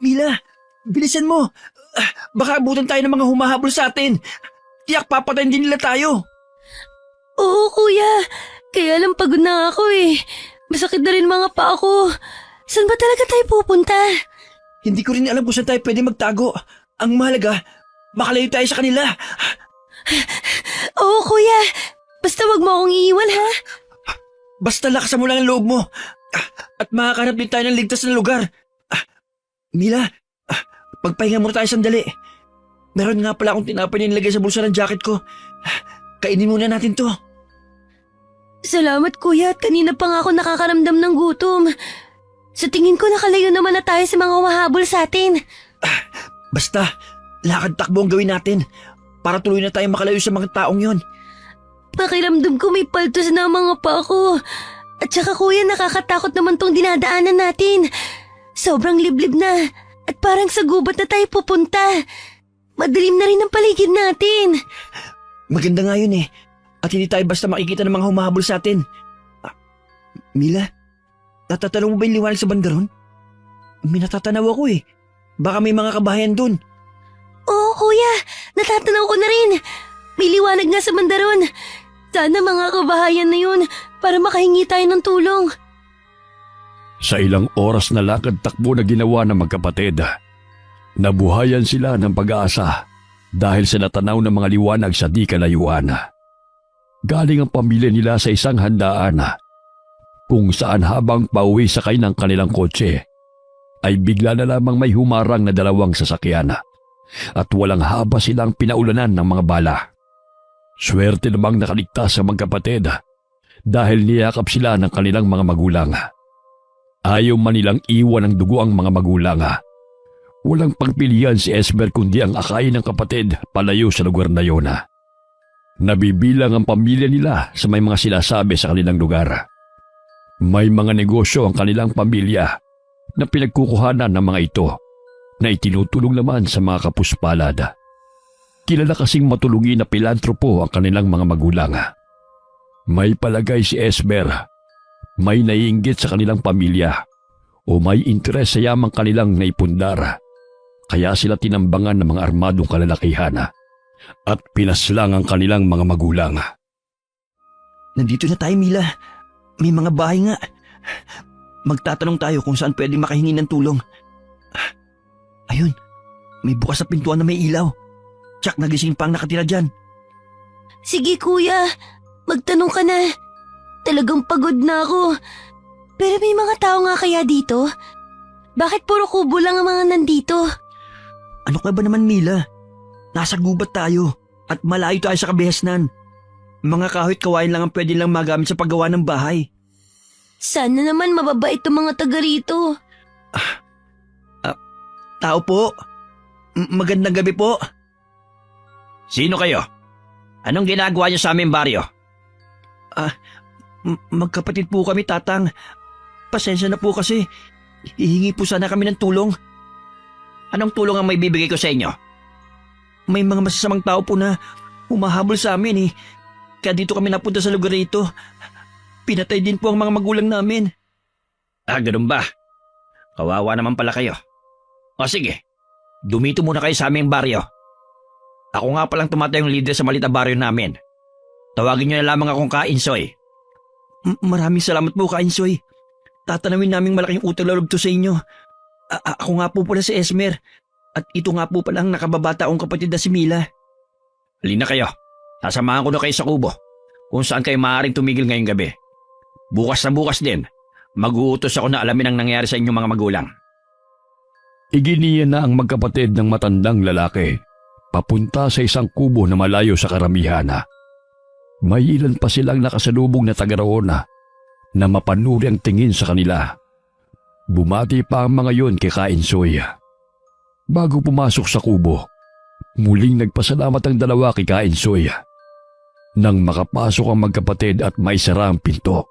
Mila, bilisan mo. Baka abutan tayo ng mga humahabol sa atin. Tiyak papatayin din nila tayo. Oo, kuya. Kaya lang pagod na ako eh. Masakit na rin mga paa ko. Saan ba talaga tayo pupunta? Hindi ko rin alam kung saan tayo pwede magtago. Ang mahalaga, makalayo tayo sa kanila. Oo, kuya. Basta wag mo akong iiwan, ha? Basta lakasan mo lang ang loob mo. At makakanap din tayo ng ligtas na lugar. Mila, magpahinga muna tayo sandali. Meron nga pala akong tinapay na nilagay sa bulsa ng jacket ko. Kainin muna natin to. Salamat, kuya. At kanina pa nga ako nakakaramdam ng gutom. Sa tingin ko nakalayo naman na tayo sa mga humahabol sa atin. Basta, lakad takbo ang gawin natin para tuloy na tayo makalayo sa mga taong yon. Pakiramdam ko may paltos na ang mga paa ko. At saka kuya, nakakatakot naman tong dinadaanan natin. Sobrang liblib na. At parang sa gubat na tayo pupunta. Madilim na rin ang paligid natin. Maganda nga yun eh. At hindi tayo basta makikita ng mga humahabol sa atin. Mila, natatanong mo ba yung liwanag sa bandaron? May natatanaw ako eh. Baka may mga kabahayan dun. Oo, kuya. Natatanaw ko na rin. May liwanag nga sa bandaron. Sana mga kabahayan na yun para makahingi tayo ng tulong. Sa ilang oras na lakad-takbo na ginawa ng magkapatid, nabuhayan sila ng pag-aasa dahil sa natanaw ng mga liwanag sa di kalayuan. Galing ang pamilya nila sa isang handaan kung saan habang pauwi sakay ng kanilang kotse ay bigla na lamang may humarang na dalawang sasakyan at walang haba silang pinaulanan ng mga bala. Swerte namang nakaligtas ang magkapatid dahil niyakap sila ng kanilang mga magulang. Ayaw man nilang iwan ng dugo ang mga magulang. Walang pagpilian si Esmer kundi ang akayin ng kapatid palayo sa lugar na yun. Nabibilang ang pamilya nila sa may mga sinasabi sa kanilang lugar. May mga negosyo ang kanilang pamilya na pinagkukuhanan ng mga ito na itinutulong naman sa mga kapuspalad. Kilala kasing matulungin na pilantropo ang kanilang mga magulang. May palagay si Esmer, may naiinggit sa kanilang pamilya o may interes sa yamang kanilang naipundar. Kaya sila tinambangan ng mga armadong kalalakihan at pinaslang ang kanilang mga magulang. Nandito na tayo, Mila. May mga bahay nga. Magtatanong tayo kung saan pwede makahingi ng tulong. Ayun, may bukas na pintuan na may ilaw. Tsak, nagising pa ang nakatira dyan. Sige kuya, magtanong ka na. Talagang pagod na ako. Pero may mga tao nga kaya dito? Bakit puro kubo lang ang mga nandito? Ano ka ba naman, Mila? Nasa gubat tayo at malayo tayo sa kabihasnan. Mga kahoy't kawain lang ang pwede lang magamit sa paggawa ng bahay. Sana naman mababait ang mga taga rito. Tao po. Magandang gabi po. Sino kayo? Anong ginagawa niyo sa aming baryo? Magkapatid po kami, Tatang. Pasensya na po kasi. Hihingi po sana kami ng tulong. Anong tulong ang may bibigay ko sa inyo? May mga masasamang tao po na humahabol sa amin eh. Kaya dito kami napunta sa lugar ito. Pinatay din po ang mga magulang namin. Ganun ba? Kawawa naman pala kayo. O sige, dumito muna kayo sa aming baryo. Ako nga palang tumatayong leader sa malita baryo namin. Tawagin niyo na lamang akong Kainsoy. Maraming salamat po, Kainsoy. Tatanawin naming malaking utang na loob to sa inyo. Ako nga po pala si Esmer. At ito nga po pala ang nakababata kong kapatid na si Mila. Halina kayo. Sasamahan ko na kayo sa kubo kung saan kayo maaaring tumigil ngayong gabi. Bukas na bukas din, mag-uutos ako na alamin ang nangyari sa inyong mga magulang. Iginiya na ang magkapatid ng matandang lalaki papunta sa isang kubo na malayo sa karamihan. May ilan pa silang nakasalubong na taga-roon na mapanuri ang tingin sa kanila. Bumati pa ang mga yon kay Kainsoy. Bago pumasok sa kubo, muling nagpasalamat ang dalawa kay Kainsoy. Nang makapasok ang magkapatid at maisara ang pinto.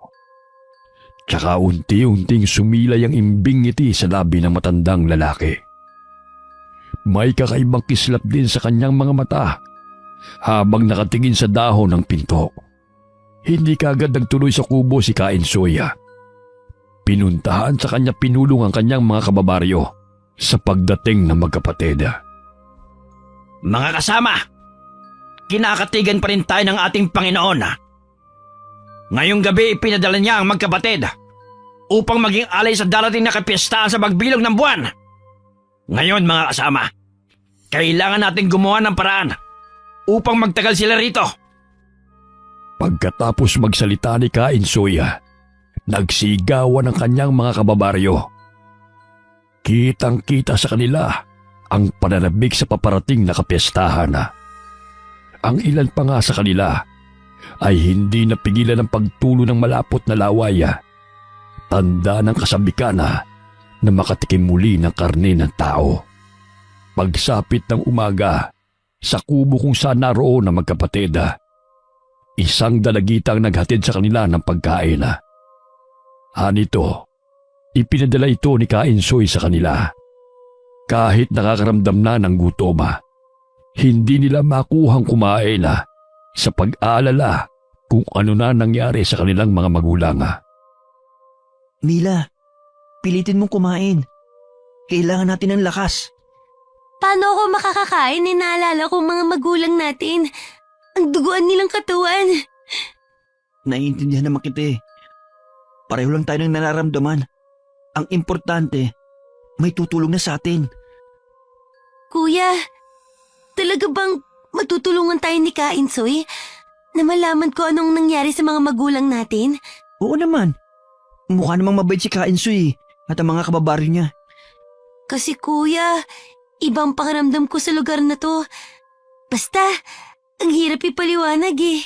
Tsaka unti-unting sumilay ang imbing ngiti sa labi ng matandang lalaki. May kakaibang kislap din sa kanyang mga mata habang nakatingin sa dahon ng pinto. Hindi kaagad nagtuloy sa kubo si Kainsoy. Pinuntahan sa kanya pinulong ang kanyang mga kababaryo sa pagdating ng magkapatid. Mga kasama, kinakatigan pa rin tayo ng ating Panginoon. Ngayong gabi ipinadala niya ang magkapatid upang maging alay sa darating na kapiyastahan sa pagbilog ng buwan. Ngayon mga kasama, kailangan natin gumawa ng paraan upang magtagal sila rito. Pagkatapos magsalita ni Kainsoy, nagsigawan ang kanyang mga kababaryo. Kitang-kita sa kanila ang pananabik sa paparating na kapiyastahan. Ang ilan pa nga sa kanila ay hindi napigilan ng pagtulo ng malapot na laway. Tanda ng kasabikan na makatikim muli ng karne ng tao. Pagsapit ng umaga, sa kubo kung saan naroon ang magkapatid, isang dalagitang naghatid sa kanila ng pagkain. Anito, ipinadala ito ni Kainsoy sa kanila. Kahit nakakaramdam na ng gutom, hindi nila makuhang kumain sa pag-aalala kung ano na nangyari sa kanilang mga magulang. Mila, pilitin mong kumain. Kailangan natin ng lakas. Paano ako makakakain? Naalala ko mga magulang natin. Ang duguan nilang katawan. Naiintindihan naman kita eh. Pareho lang tayo ng nararamdaman. Ang importante, may tutulong na sa atin. Kuya, talaga bang matutulungan tayo ni Kainsoy na malaman ko anong nangyari sa mga magulang natin? Oo naman. Mukha namang mabait si Kainsoy at ang mga kababaryo niya. Kasi kuya, ibang pakiramdam ko sa lugar na to. Basta, ang hirap ipaliwanag eh.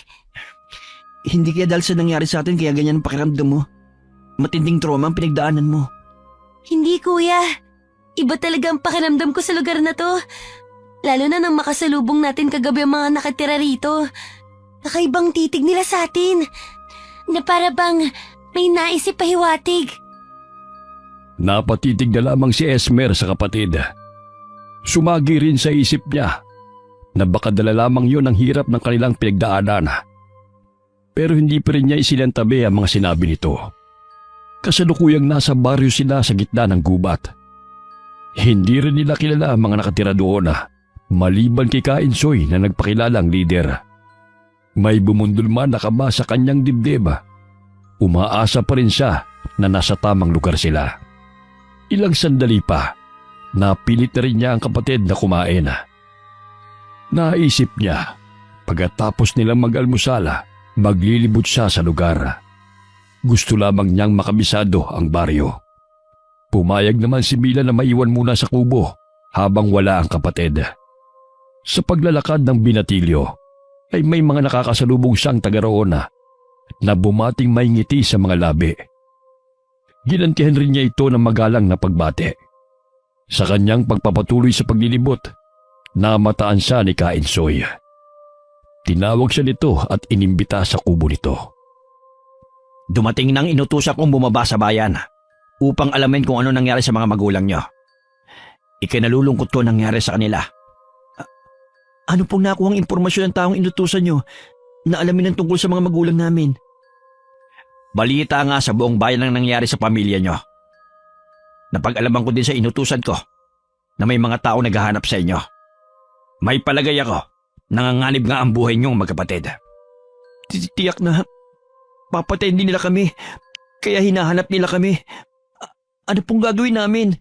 Hindi kaya dahil sa nangyari sa atin kaya ganyan ang pakiramdam mo. Matinding trauma ang pinagdaanan mo. Hindi kuya, iba talaga ang pakiramdam ko sa lugar na to. Lalo na nang makasalubong natin kagabi ang mga nakatira rito. Nakaibang titig nila sa atin. Na para bang may naisip pahiwatig. Napatitig na lamang si Esmer sa kapatid. Sumagi rin sa isip niya na baka dala lamang yon ang hirap ng kanilang pinagdaanan. Pero hindi pa rin niya isinantabi ang mga sinabi nito. Kasalukuyang nasa baryo sila sa gitna ng gubat. Hindi rin nila kilala ang mga nakatira doon maliban kay Kainsoy na nagpakilalang lider. May bumundol man na kaba sa kanyang dibdib. Umaasa pa rin siya na nasa tamang lugar sila. Ilang sandali pa, napilit na rin niya ang kapatid na kumain. Naisip niya, pagkatapos nilang mag-almusal, maglilibot siya sa lugar. Gusto lamang niyang makabisado ang baryo. Pumayag naman si Mila na maiwan muna sa kubo habang wala ang kapatid. Sa paglalakad ng binatilyo, ay may mga nakakasalubong siyang taga roon na bumating may ngiti sa mga labi. Ginantihan rin niya ito ng magalang na pagbate. Sa kanyang pagpapatuloy sa paglilibot, namataan siya ni Kainsoy. Tinawag siya nito at inimbita sa kubo nito. Dumating nang inutusan kong bumaba sa bayan upang alamin kung ano nangyari sa mga magulang niyo. Ikinalulungkot ko nangyari sa kanila. Ano pong nakuhang impormasyon ng taong inutusan nyo na alamin ang tungkol sa mga magulang namin? Balita nga sa buong bayan ang nangyari sa pamilya niyo. Napag-alaman ko din sa inutusan ko na may mga tao naghahanap sa inyo. May palagay ako, nanganganib nga ang buhay niyong magkapatid. Tiyak na papatayin din nila kami, kaya hinahanap nila kami. Ano pong gagawin namin?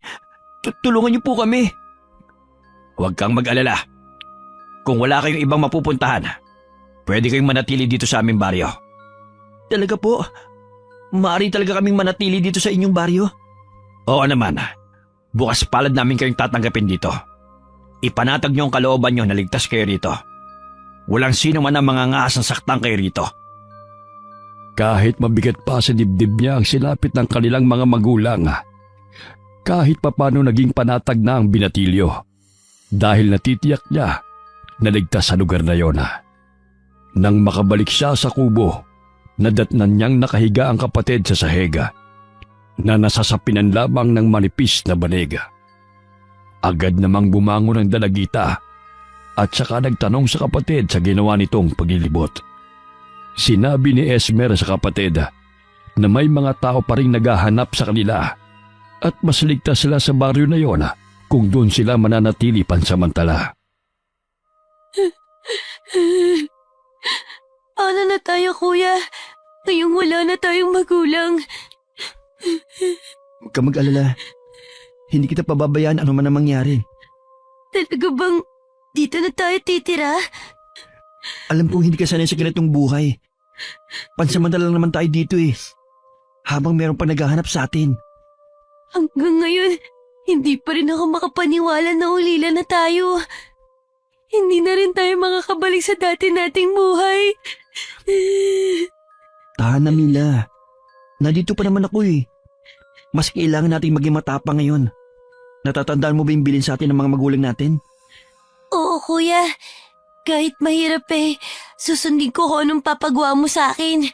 Tulungan niyo po kami. Huwag kang mag-alala. Kung wala kayong ibang mapupuntahan, pwede kayong manatili dito sa aming baryo. Talaga po? Maaari talaga kaming manatili dito sa inyong baryo? Oo naman. Bukas palad namin kayong tatanggapin dito. Ipanatag niyo ang kalooban niyo na ligtas kayo rito. Walang sino man ang mga ngaasang saktan kayo rito. Kahit mabigat pa sa dibdib niya ang silapit ng kanilang mga magulang, kahit papano naging panatag na ang binatilyo dahil natitiyak niya na ligtas sa lugar na yon. Nang makabalik siya sa kubo, nadatnan niyang nakahiga ang kapatid sa sahega na nasasapinan lamang ng manipis na banig. Agad namang bumangon ang dalagita at saka nagtanong sa kapatid sa ginawa nitong paglilibot. Sinabi ni Esmer sa kapatid na may mga tao pa rin naghahanap sa kanila at mas ligtas sila sa baryo na yon kung doon sila mananatili pansamantala. Ano na tayo, kuya? Ngayong wala na tayong magulang. Huwag ka mag-alala. Hindi kita pababayaan ano man ang mangyari. Talaga bang dito na tayo titira? Alam kong hindi ka sanay sa ganitong buhay. Pansamantala lang naman tayo dito eh. Habang meron pa naghahanap sa atin. Hanggang ngayon, hindi pa rin ako makapaniwala na ulila na tayo. Hindi na rin tayo makakabalik sa dati nating buhay. Tahan na, Mila. Nandito pa naman ako eh. Mas kailangan nating maging matapang ngayon. Natatandaan mo ba yung bilin sa atin ng mga magulang natin? Oo, kuya. Kahit mahirap susundin ko kung anong papagawa mo sa akin.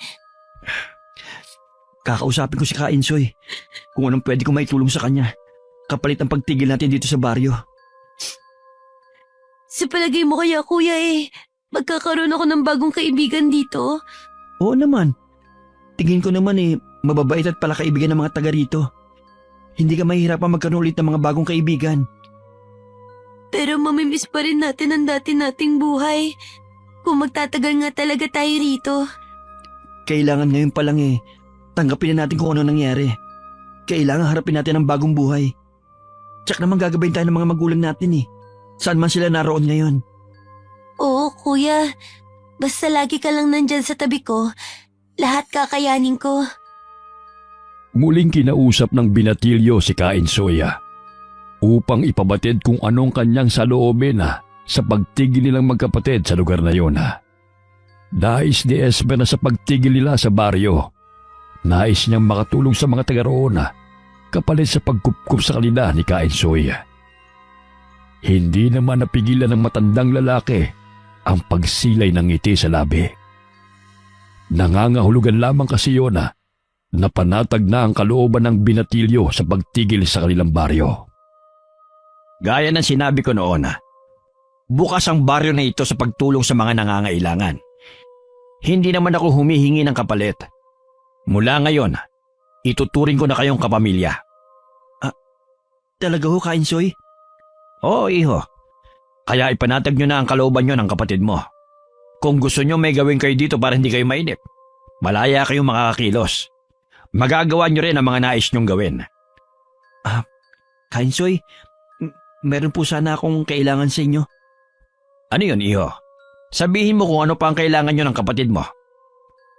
Kakausapin ko si Kainsoy kung anong pwede ko maitulong sa kanya. Kapalit ang pagtigil natin dito sa baryo. Sa palagay mo kaya, kuya magkakaroon ako ng bagong kaibigan dito? Oo naman. Tingin ko naman mababait at pala kaibigan ng mga taga rito. Hindi ka mahihirapan magkaroon ulit ng mga bagong kaibigan. Pero mamimiss pa rin natin ang dati nating buhay. Kung magtatagal nga talaga tayo rito. Kailangan ngayon pa lang tanggapin na natin kung ano nangyari. Kailangan harapin natin ang bagong buhay. Tsak naman gagabayin tayo ng mga magulang natin Saan man sila naroon ngayon. Oo, kuya. Basta lagi ka lang nandyan sa tabi ko, lahat kakayanin ko. Muling kinausap ng binatilyo si Kainsoya upang ipabatid kung anong kanyang saloobin sa pagtigil nilang magkapatid sa lugar na yon. Nais ni Esmer na sa pagtigil nila sa baryo. Nais niyang makatulong sa mga taga roon kapalit sa pagkupkup sa kanila ni Kainsoya. Hindi naman napigilan ng matandang lalaki ang pagsilay ng ngiti sa labi. Nangangahulugan lamang kasi yun na panatag na ang kalooban ng binatilyo sa pagtigil sa kanilang baryo. Gaya ng sinabi ko noon, bukas ang baryo na ito sa pagtulong sa mga nangangailangan. Hindi naman ako humihingi ng kapalit. Mula ngayon, ituturing ko na kayong kapamilya. Talaga ho, Kainsoy? Oo, iho. Kaya ipanatag nyo na ang kalooban nyo ng kapatid mo. Kung gusto nyo may gawin kayo dito para hindi kayo mainip, malaya kayong makakakilos. Magagawa nyo rin ang mga nais nyong gawin. Kainsoy, meron po sana akong kailangan sa inyo. Ano yun, iho? Sabihin mo kung ano pa ang kailangan nyo ng kapatid mo.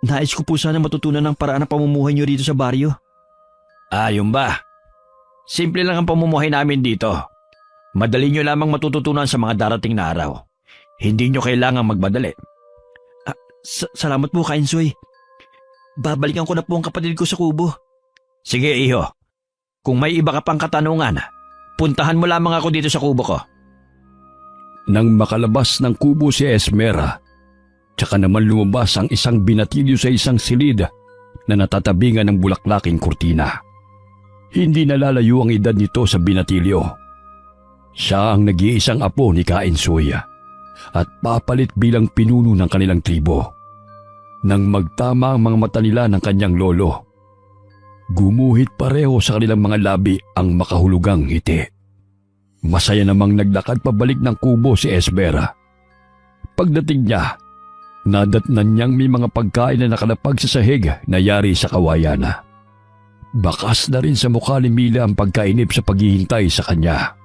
Nais ko po sana matutunan ng paraan ng pamumuhay nyo rito sa baryo. Yun ba? Simple lang ang pamumuhay namin dito. Madali nyo lamang matututunan sa mga darating na araw. Hindi nyo kailangang magmadali. Salamat po, Kainsoy. Babalikan ko na po ang kapatid ko sa kubo. Sige, iho. Kung may iba ka pang katanungan, puntahan mo lamang ako dito sa kubo ko. Nang makalabas ng kubo si Esmera, tsaka naman lumabas ang isang binatilyo sa isang silid na natatabingan ng bulaklaking kurtina. Hindi nalalayo ang edad nito sa binatilyo. Siya ang nag-iisang apo ni Kainsoya at papalit bilang pinuno ng kanilang tribo. Nang magtama ang mga mata nila ng kanyang lolo, gumuhit pareho sa kanilang mga labi ang makahulugang ngiti. Masaya namang naglakad pabalik ng kubo si Esmera. Pagdating niya, nadatnan niyang may mga pagkain na nakalapag sa sahig na yari sa kawayan. Bakas na rin sa mukha ni Mila ang pagkainip sa paghihintay sa kanya.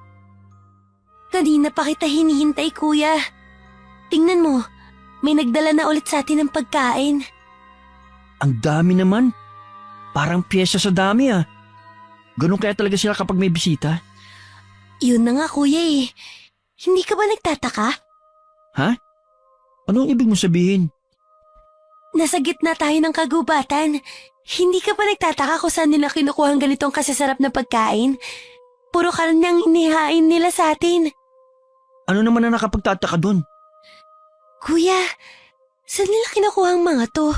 Kanina pa kita hinihintay, kuya. Tingnan mo, may nagdala na ulit sa atin ng pagkain. Ang dami naman. Parang piyesa sa dami Ganun kaya talaga sila kapag may bisita? Yun na nga, kuya Hindi ka ba nagtataka? Ano ang ibig mong sabihin? Nasa gitna tayo ng kagubatan. Hindi ka ba nagtataka kung saan nila kinukuha ang ganitong kasasarap na pagkain? Puro karnang inihain nila sa atin. Ano naman ang nakapagtataka doon? Kuya, saan nila kinukuha ang mga to?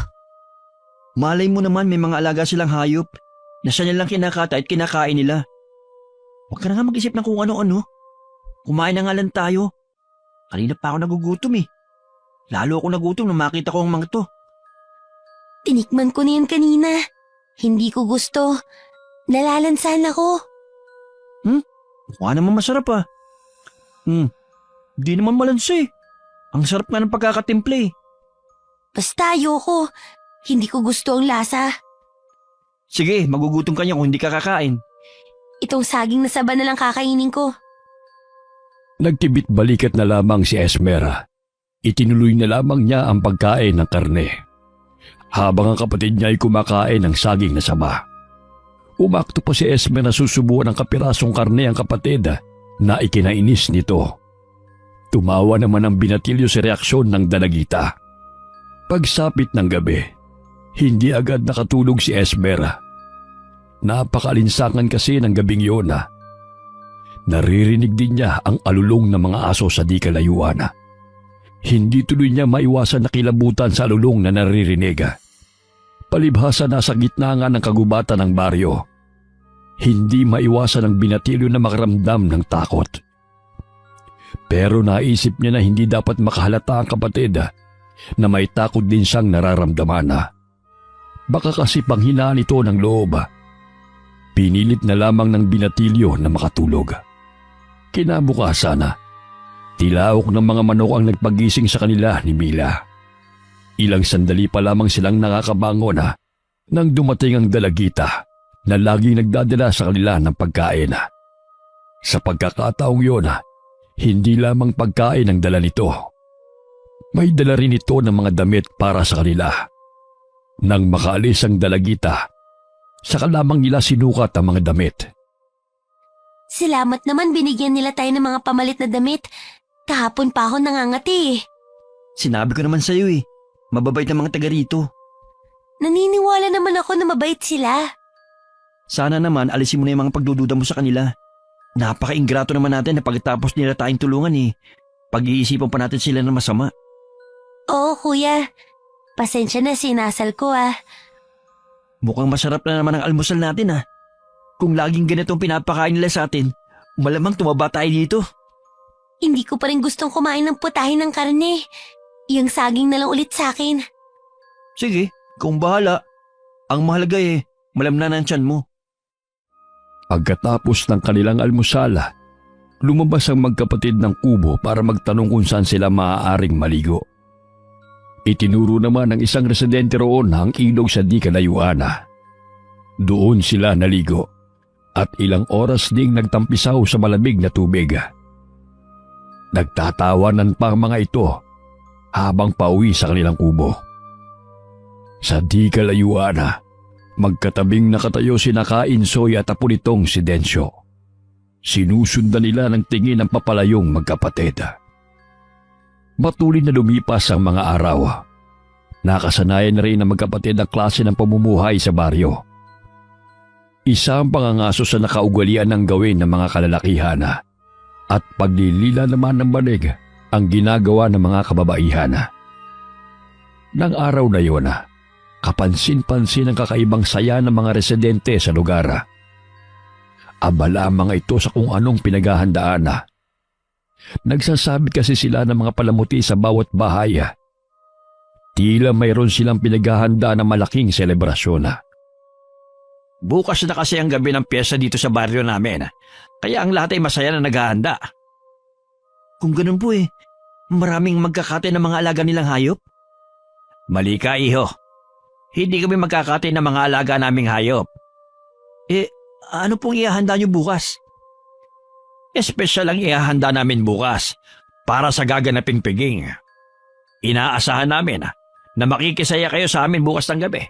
Malay mo naman may mga alaga silang hayop na siya nilang kinakata at kinakain nila. Huwag ka na nga mag-isip ng kung ano-ano. Kumain na nga lang tayo. Kanina pa ako nagugutom Lalo ako nagutom nung makita ko ang mga to. Tinikman ko na yan kanina. Hindi ko gusto. Nalalansan ako. Mukha naman masarap ah. Di naman malansa eh. Ang sarap nga ng pagkakatimple eh. Basta ayoko. Hindi ko gusto ang lasa. Sige, magugutom ka niya kung hindi ka kakain. Itong saging na saba na lang kakainin ko. Nagtibit balikat na lamang si Esmer. Itinuloy na lamang niya ang pagkain ng karne. Habang ang kapatid niya ay kumakain ng saging na saba. Umakto pa si Esmer na susubuan ng kapirasong karne ang kapatid na ikinainis nito. Tumawa naman ang binatilyo sa reaksyon ng dalagita. Pagsapit ng gabi, hindi agad nakatulog si Esmer. Napakalinsangan kasi ng gabing yun. Naririnig din niya ang alulong ng mga aso sa di kalayuan. Hindi tuloy niya maiwasan na kilabutan sa alulong na naririnig. Palibhasa na sa gitna nga ng kagubatan ng baryo. Hindi maiwasan ang binatilyo na makaramdam ng takot. Pero naisip niya na hindi dapat makahalata ang kapatid na may takot din siyang nararamdaman. Baka kasi panghinaan ito ng loob. Pinilit na lamang ng binatilyo na makatulog. Kinabukasan, tilaok ng mga manok ang nagpagising sa kanila ni Mila. Ilang sandali pa lamang silang nakakabangon nang dumating ang dalagita na laging nagdadala sa kanila ng pagkain. Sa pagkakataong yun, hindi lamang pagkain ang dala nito. May dala rin ito ng mga damit para sa kanila. Nang makaalis ang dalagita, saka lamang nila sinukat ang mga damit. Salamat naman binigyan nila tayo ng mga pamalit na damit. Kahapon pa ako nangangati eh. Sinabi ko naman sa'yo eh. Mababait ang mga taga rito. Naniniwala naman ako na mabait sila. Sana naman alisin mo na yung mga pagdududa mo sa kanila. Napaka-ingrato naman natin na pagkatapos nila tayong tulungan eh. Pag-iisipan pa natin sila ng masama. Oo kuya. Pasensya na sinasal ko ah. Mukhang masarap na naman ang almusal natin ah. Kung laging ganitong pinapakain nila sa atin, malamang tumaba tayo dito. Hindi ko pa rin gustong kumain ng putahin ng karne. Yung saging na lang ulit sa akin. Sige, kung bahala. Ang mahalaga eh, malamnan ang tiyan mo. Pagkatapos ng kanilang almusal, lumabas ang magkapatid ng kubo para magtanong kung saan sila maaaring maligo. Itinuro naman ng isang residente roon ang ilog sa di kalayuan. Doon sila naligo at ilang oras ding nagtampisaw sa malamig na tubig. Nagtatawanan pa ang mga ito habang pauwi sa kanilang kubo. Sa di kalayuan, magkatabing nakatayo sina Kainsoy at apo nitong si Densyo. Sinusundan nila ng tingin ang papalayong magkapatid. Patuloy na lumipas ang mga araw. Nakasanayan na rin ang magkapatid ang klase ng pamumuhay sa baryo. Isa ang pangangaso sa nakaugalian ng gawin ng mga kalalakihan at paglilila naman ng banig ang ginagawa ng mga kababaihan. Nang araw na yun, kapansin-pansin ang kakaibang saya ng mga residente sa lugar. Abala ang mga ito sa kung anong pinaghahandaan. Nagsasabi kasi sila ng mga palamuti sa bawat bahay. Tila mayroon silang pinaghahanda na malaking selebrasyon. Bukas na kasi ang gabi ng piyesta dito sa baryo namin. Kaya ang lahat ay masaya na naghahanda. Kung ganun po eh, maraming magkakate ng mga alaga nilang hayop. Mali ka, iho. Hindi kami magkakate ng mga alaga naming hayop. Eh, ano pong ihahanda niyo bukas? Espesyal ang ihahanda namin bukas para sa gaganaping piging. Inaasahan namin na makikisaya kayo sa amin bukas ng gabi.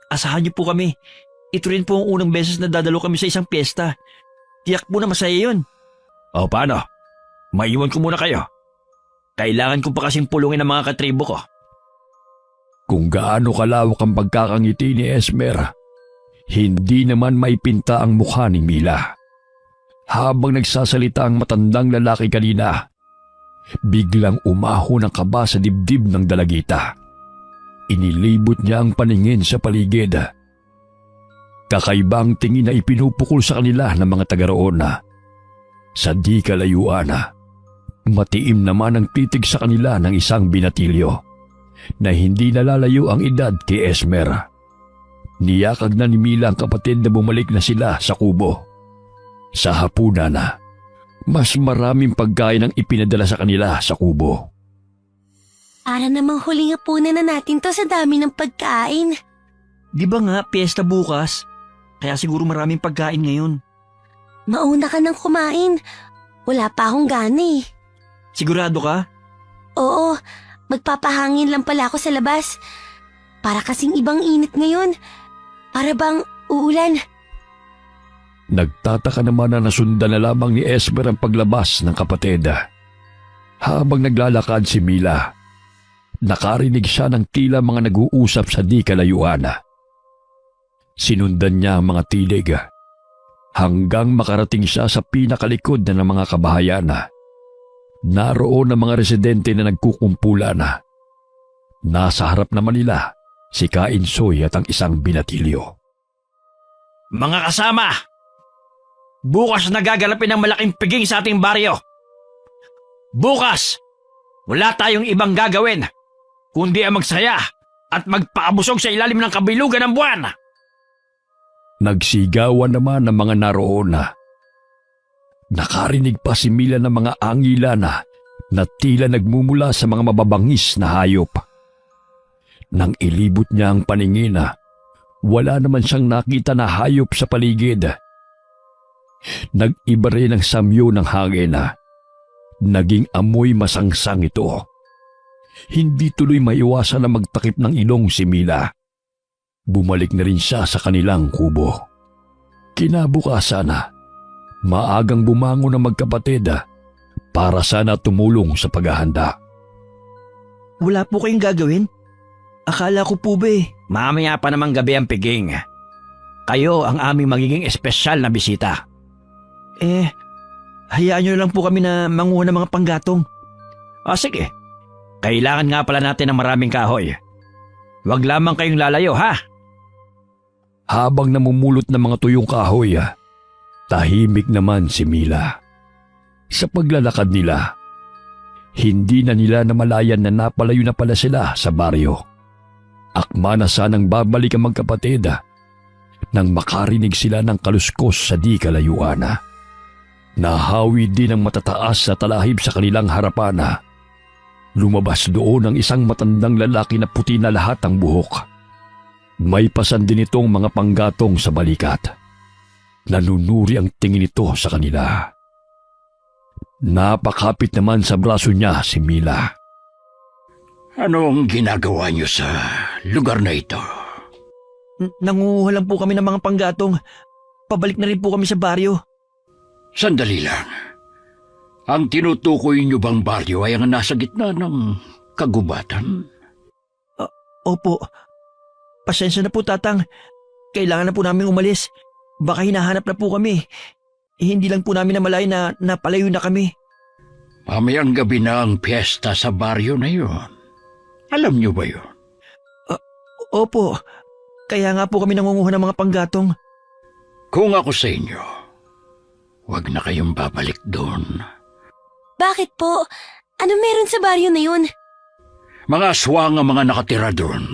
Asahan niyo po kami. Ito rin po ang unang beses na dadalo kami sa isang piyesta. Tiyak po na masaya yun. O paano? Maiwan ko muna kayo. Kailangan ko pa kasing pulungin ang mga katribo ko. Kung gaano kalawak ang pagkakangiti ni Esmer, hindi naman maipinta ang mukha ni Mila. Habang nagsasalita ang matandang lalaki kanina, biglang umahon ang kaba sa dibdib ng dalagita. Inilibot niya ang paningin sa paligid. Kakaibang tingin na ipinupukol sa kanila ng mga taga roon. Sa di kalayuan, matiim naman ang titig sa kanila ng isang binatilyo na hindi nalalayo ang edad kay Esmer. Niyakag na ni Mila ang kapatid na bumalik na sila sa kubo. Sa hapunan, mas maraming pagkain ang ipinadala sa kanila sa kubo. Para namang huling hapunan na natin to sa dami ng pagkain. Di ba nga, piyesta bukas? Kaya siguro maraming pagkain ngayon. Mauna ka nang kumain. Wala pa akong gana eh. Sigurado ka? Oo, magpapahangin lang pala ako sa labas. Para kasing ibang init ngayon. Para bang uulan. Nagtataka naman na nasundan na lamang ni Esmer ang paglabas ng kapatid. Habang naglalakad si Mila, nakarinig siya ng tila mga nag-uusap sa di kalayuan. Sinundan niya ang mga tinig hanggang makarating siya sa pinakalikod na ng mga kabahayan. Naroon ang mga residente na nagkukumpulan. Nasa harap naman nila si Kainsoy at ang isang binatilyo. Mga kasama! Bukas nagagalapin ang malaking piging sa ating baryo. Bukas, wala tayong ibang gagawin kundi ang magsaya at magpakabusog sa ilalim ng kabilugan ng buwan. Nagsigawan naman ng mga naroon. Nakarinig pa si Mila ng mga angilan na tila nagmumula sa mga mababangis na hayop. Nang ilibot niya ang paningin, wala naman siyang nakita na hayop sa paligid. Nag-iba rin ang samyo ng hangin. Naging amoy masangsang ito. Hindi tuloy maiwasan na magtakip ng ilong si Mila. Bumalik na rin siya sa kanilang kubo. Kinabukasan, maagang bumangon ang magkapatid para sana tumulong sa paghahanda. Wala po kayong gagawin? Akala ko po ba Mamaya pa namang gabi ang piging. Kayo ang aming magiging espesyal na bisita. Hayaan nyo lang po kami na manguha ng mga panggatong. Sige. Kailangan nga pala natin ng maraming kahoy. Huwag lamang kayong lalayo, ha? Habang namumulot ng mga tuyong kahoy, tahimik naman si Mila. Sa paglalakad nila, hindi na nila namalayan na napalayo na pala sila sa baryo. Akma na sanang babalik ang magkapatid nang makarinig sila ng kaluskos sa di kalayuan. Nahawi din ang matataas na talahib sa kanilang harapan. Lumabas doon ang isang matandang lalaki na puti na lahat ang buhok. May pasan din itong mga panggatong sa balikat. Nanunuri ang tingin nito sa kanila. Napakapit naman sa braso niya si Mila. Anong ginagawa niyo sa lugar na ito? Nanguha lang po kami ng mga panggatong. Pabalik na rin po kami sa baryo. Sandali lang. Ang tinutukoy niyo bang baryo ay ang nasa gitna ng kagubatan? Opo. Pasensya na po, Tatang. Kailangan na po namin umalis. Baka hinahanap na po kami. Hindi lang po namin namalayan na napalayo na kami. Mamayang gabi na ang piyesta sa baryo na yun. Alam niyo ba yun? Opo. Kaya nga po kami nangunguha ng mga panggatong. Kung ako sa inyo, huwag na kayong babalik doon. Bakit po? Ano meron sa baryo na yun? Mga aswang ang mga nakatira doon.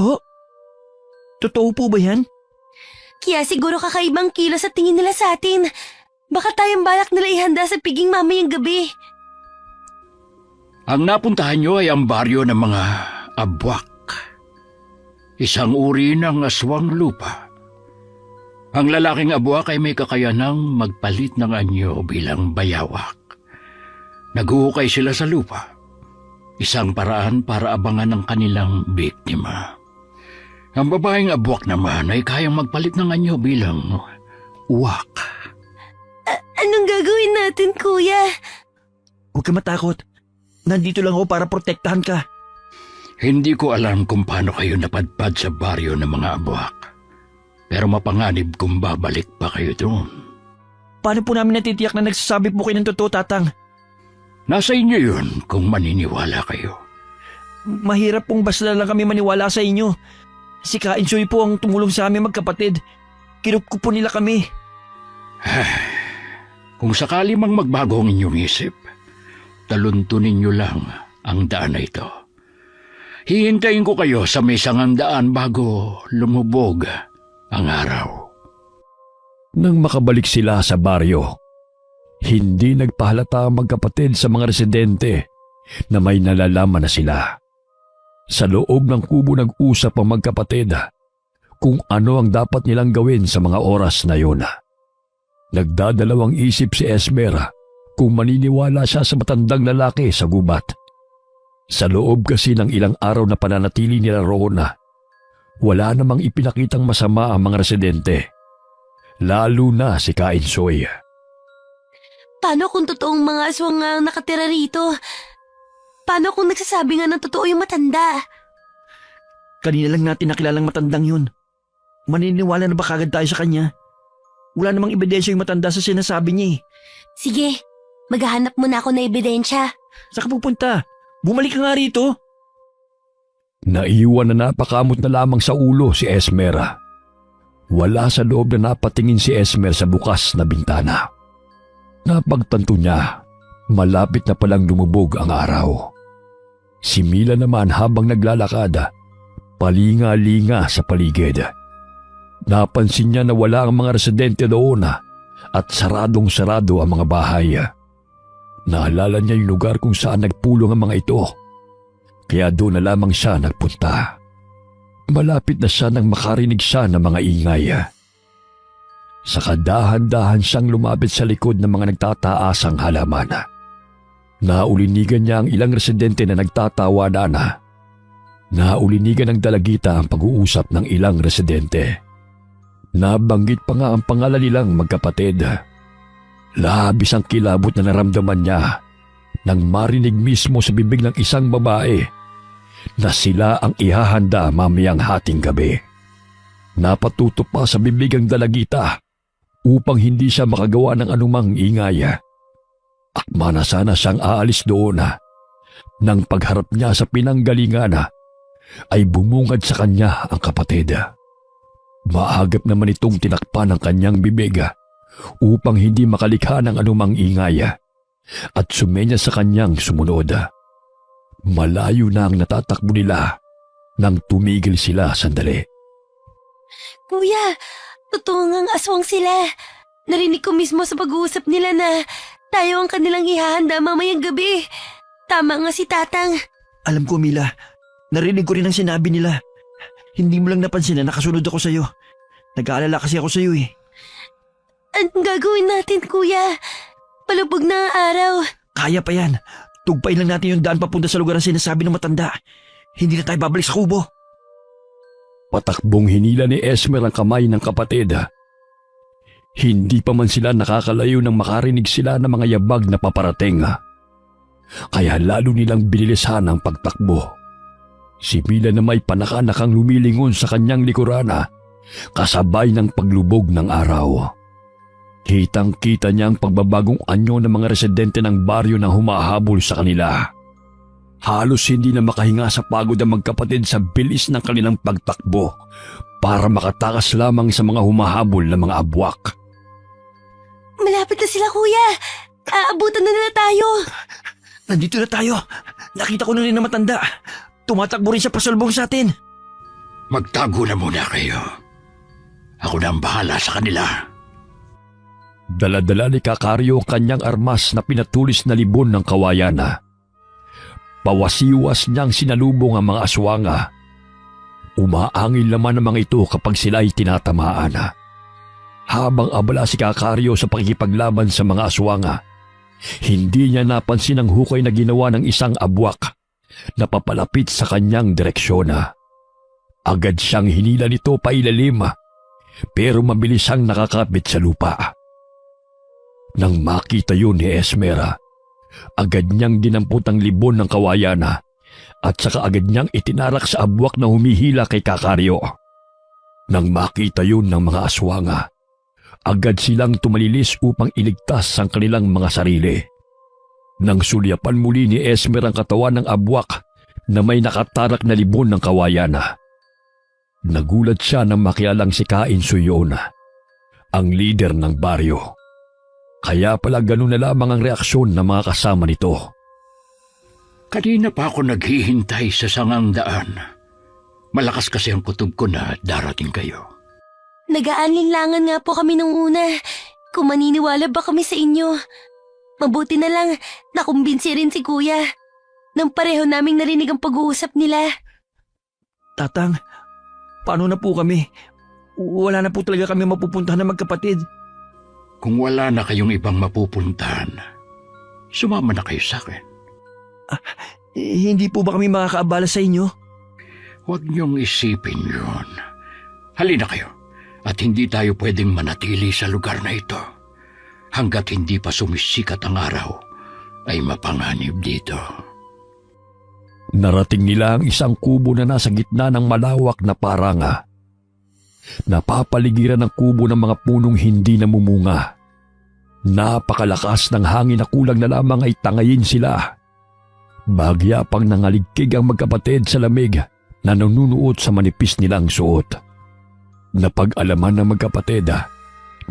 Ho? Totoo po ba yan? Kaya siguro kakaibang kilo sa tingin nila sa atin. Baka tayong balak nila ihanda sa piging mamayang gabi. Ang napuntahan niyo ay ang baryo ng mga abwak. Isang uri ng aswang lupa. Ang lalaking abwak ay may kakayanang magpalit ng anyo bilang bayawak. Naghuhukay sila sa lupa. Isang paraan para abangan ang kanilang biktima. Ang babaeng abwak naman ay kayang magpalit ng anyo bilang uwak. Anong gagawin natin, kuya? Huwag ka matakot. Nandito lang ako para protektahan ka. Hindi ko alam kung paano kayo napadpad sa baryo ng mga abwak. Pero mapanganib kung babalik pa kayo doon. Paano po namin natitiyak na nagsasabi po kayo ng totoo, Tatang? Nasa inyo yun kung maniniwala kayo. Mahirap pong basta lang kami maniwala sa inyo. Si Kainsoy po ang tumulong sa amin magkapatid. Kinup ko po nila kami. Kung sakali mang magbago ang inyong isip, taluntunin niyo lang ang daan na ito. Hihintayin ko kayo sa may sangang daan bago lumubog ang araw. Nang makabalik sila sa baryo, hindi nagpahalata ang magkapatid sa mga residente na may nalalaman na sila. Sa loob ng kubo nag-usap ang magkapatid kung ano ang dapat nilang gawin sa mga oras na yun. Nagdadalawang isip si Esmer kung maniniwala siya sa matandang lalaki sa gubat. Sa loob kasi ng ilang araw na pananatili nila roon, wala namang ipinakitang masama ang mga residente, lalo na si Kainsoy. Paano kung totoong mga aswang nga ang nakatira rito? Paano kung nagsasabi nga ng totoo yung matanda? Kanina lang natin nakilalang matandang yun. Maniniwala na ba kagad tayo sa kanya? Wala namang ebidensya yung matanda sa sinasabi niya eh. Sige, maghahanap muna ako na ebidensya. Saan ka pupunta? Bumalik ka nga rito. Naiwan na napakamot na lamang sa ulo si Esmer. Wala sa loob na napatingin si Esmer sa bukas na bintana. Napagtanto niya, malapit na palang lumubog ang araw. Si Mila naman habang naglalakad, palinga-linga sa paligid. Napansin niya na wala ang mga residente doon at saradong-sarado ang mga bahay. Naalala niya yung lugar kung saan nagpulong ang mga ito, kaya doon na lamang siya nagpunta. Malapit na siya nang makarinig siya ng mga ingay. Saka dahan-dahan siyang lumapit sa likod ng mga nagtataasang halaman. Naulinigan niya ang ilang residente na nagtatawanan. Naulinigan ng dalagita ang pag-uusap ng ilang residente. Nabanggit pa nga ang pangalan nilang magkapatid. Labis ang kilabot na naramdaman niya nang marinig mismo sa bibig ng isang babae na sila ang ihahanda mamayang hating gabi. Napatuto pa sa bibig ang dalagita upang hindi siya makagawa ng anumang ingay. At manasana siyang aalis doon. Nang pagharap niya sa pinanggalingan ay bumungad sa kanya ang kapatid. Maagap naman itong tinakpan ang kanyang bibig upang hindi makalikha ng anumang ingay at sumenya sa kanyang sumunod. Malayo na ang natatakbo nila nang tumigil sila sandali. Kuya, totoo ngang aswang sila. Narinig ko mismo sa pag-uusap nila na tayo ang kanilang ihahanda mamayang gabi. Tama nga si Tatang. Alam ko, Mila. Narinig ko rin ang sinabi nila. Hindi mo lang napansin na nakasunod ako sa'yo. Nag-aalala kasi ako sa'yo eh. Anong gagawin natin, kuya? Palubog na ang araw. Kaya pa yan. Tugpain lang natin yung daan papunta sa lugar na sinasabi ng matanda. Hindi na tayo babalik sa kubo. Patakbong hinila ni Esmer ang kamay ng kapatid. Hindi pa man sila nakakalayo nang makarinig sila ng mga yabag na paparating. Kaya lalo nilang binilisan ang pagtakbo. Si Mila na may panakanakang lumilingon sa kanyang likurana, kasabay ng paglubog ng araw. Kitang-kita niya ang pagbabagong anyo ng mga residente ng baryo na humahabol sa kanila. Halos hindi na makahinga sa pagod ang magkapatid sa bilis ng kanilang pagtakbo para makatakas lamang sa mga humahabol na mga abwak. Malapit na sila, kuya. Aabutan na nila tayo. Nandito na tayo. Nakita ko na rin na matanda. Tumatakbo rin siya pasalubong sa atin. Magtago na muna kayo. Ako na ang bahala sa kanila. Dala-dala ni Kakaryo ang kanyang armas na pinatulis na libon ng kawayan. Pawasiwas niyang sinalubong ang mga aswanga. Umaangil naman ang mga ito kapag sila ay tinatamaan. Habang abala si Kakaryo sa pakikipaglaban sa mga aswanga, hindi niya napansin ang hukay na ginawa ng isang abwak na papalapit sa kanyang direksyon. Agad siyang hinila nito pailalim, pero mabilis siyang nakakapit sa lupa. Nang makita yun ni Esmer, agad niyang dinampot ang libon ng kawayan at saka agad niyang itinarak sa abwak na humihila kay Kakaryo. Nang makita yun ng mga aswanga, agad silang tumalilis upang iligtas ang kanilang mga sarili. Nang sulyapan muli ni Esmer ang katawan ng abwak na may nakatarak na libon ng kawayan, nagulat siya nang makialang si Kainsoy yun, ang lider ng baryo. Kaya pala ganun na lamang ang reaksyon ng mga kasama nito. Kanina pa ako naghihintay sa sangang daan. Malakas kasi ang kutob ko na darating kayo. Nag-aalinlangan nga po kami nung una. Kung maniniwala ba kami sa inyo. Mabuti na lang, nakumbinsi rin si Kuya. Nang pareho naming narinig ang pag-uusap nila. Tatang, paano na po kami? Wala na po talaga kami mapupuntahan na magkapatid. Kung wala na kayong ibang mapupuntahan, sumama na kayo sa akin. Hindi po ba kami makakaabala sa inyo? Huwag niyong isipin yun. Halina kayo, at hindi tayo pwedeng manatili sa lugar na ito. Hanggat hindi pa sumisikat ang araw, ay mapanganib dito. Narating nila ang isang kubo na nasa gitna ng malawak na paranga. Napapaligiran ng kubo ng mga punong hindi namumunga. Napakalakas ng hangin na kulang na lamang ay tangayin sila. Bagya pang nangaligkig ang magkapatid sa lamig na nanunuot sa manipis nilang suot. Napag-alaman ng magkapatid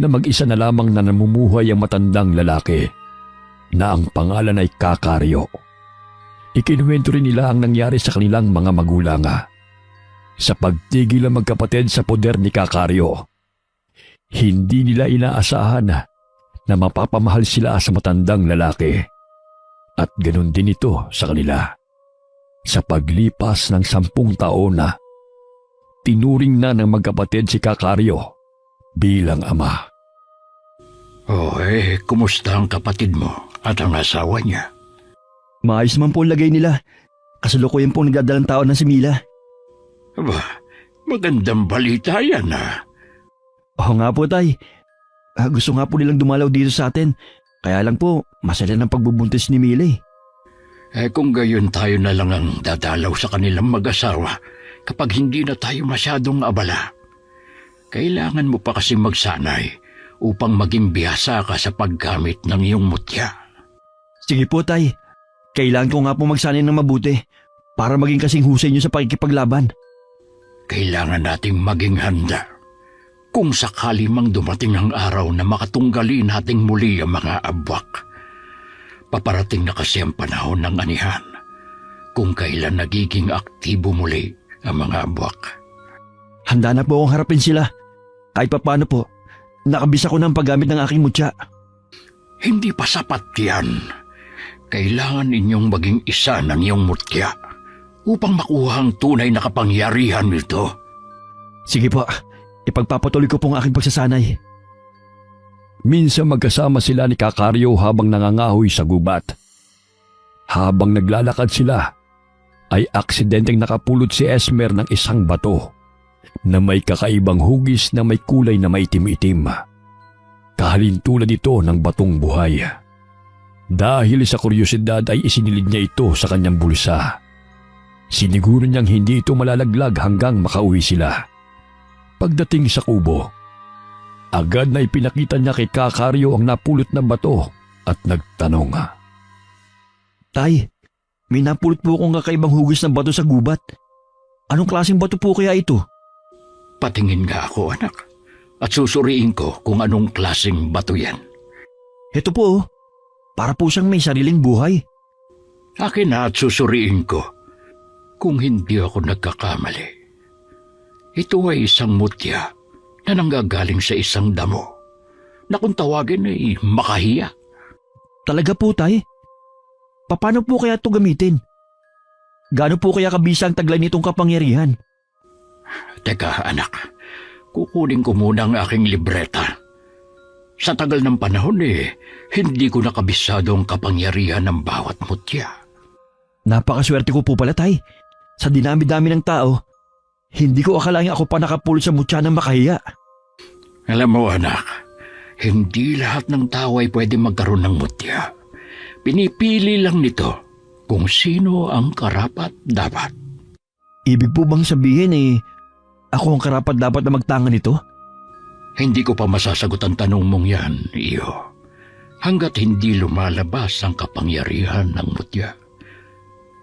na mag-isa na lamang na namumuhay ang matandang lalaki na ang pangalan ay Kakaryo. Ikinuwento rin nila ang nangyari sa kanilang mga magulang. Sa pagtigil ng magkapatid sa poder ni Kakaryo, hindi nila inaasahan na mapapamahal sila sa matandang lalaki. At ganun din ito sa kanila. Sa paglipas ng 10 taon tinuring na ng magkapatid si Kakaryo bilang ama. Kumusta ang kapatid mo at ang asawa niya? Maayos man po ang lagay nila. Kasalukuyan pong nagdadalang tao na si Mila. Aba, magandang balita yan Oo nga po, Tay. Gusto nga po nilang dumalaw dito sa atin. Kaya lang po, masaya ng pagbubuntis ni Mila Kung gayon tayo na lang ang dadalaw sa kanilang mag-asawa kapag hindi na tayo masyadong abala. Kailangan mo pa kasi magsanay upang maging bihasa ka sa paggamit ng iyong mutya. Sige po, Tay. Kailangan ko nga po magsanay ng mabuti para maging kasing husay niyo sa pakikipaglaban. Kailangan nating maging handa. Kung sakali mang dumating ang araw na makatunggali nating muli ang mga abwak. Paparating na kasi ang panahon ng anihan kung kailan nagiging aktibo muli ang mga abwak. Handa na po akong harapin sila. Kahit papaano po, nakabisa ko ng paggamit ng aking mutya. Hindi pa sapat yan. Kailangan ninyong maging isa ng iyong mutya upang makuha ang tunay na kapangyarihan nito. Sige po, ipagpapatuloy ko po ang aking pagsasanay. Minsan magkasama sila ni Kakaryo habang nangangahoy sa gubat. Habang naglalakad sila, ay aksidenteng nakapulot si Esmer ng isang bato na may kakaibang hugis na may kulay na maitim-itim. Kahalintulad ito ng batong buhay. Dahil sa kuryosidad ay isinilid niya ito sa kanyang bulsa. Siniguro niyang hindi ito malalaglag hanggang makauwi sila. Pagdating sa kubo, agad na ipinakita niya kay Kakaryo ang napulot na bato at nagtanong. Tay, may napulot po akong kakaibang hugis ng bato sa gubat. Anong klaseng bato po kaya ito? Patingin nga ako, anak, at susuriin ko kung anong klaseng bato yan. Ito po, para po siyang may sariling buhay. Akin na at susuriin ko kung hindi ako nagkakamali. Ito ay isang mutya na nanggagaling sa isang damo na kung tawagin ay makahiya. Talaga po, Tay? Paano po kaya ito gamitin? Gaano po kaya kabisa ang taglay nitong kapangyarihan? Teka, anak, kukunin ko muna ang aking libreta. Sa tagal ng panahon hindi ko nakabisado ang kapangyarihan ng bawat mutya. Napakaswerte ko po pala, Tay. Sa dinami-dami ng tao, hindi ko akalaing ako pa nakapulot sa mutya ng makahiya. Alam mo, anak, hindi lahat ng tao ay pwede magkaroon ng mutya. Pinipili lang nito kung sino ang karapat-dapat. Ibig po bang sabihin ako ang karapat-dapat na magtanga nito? Hindi ko pa masasagot ang tanong mong yan, iyo. Hanggat hindi lumalabas ang kapangyarihan ng mutya.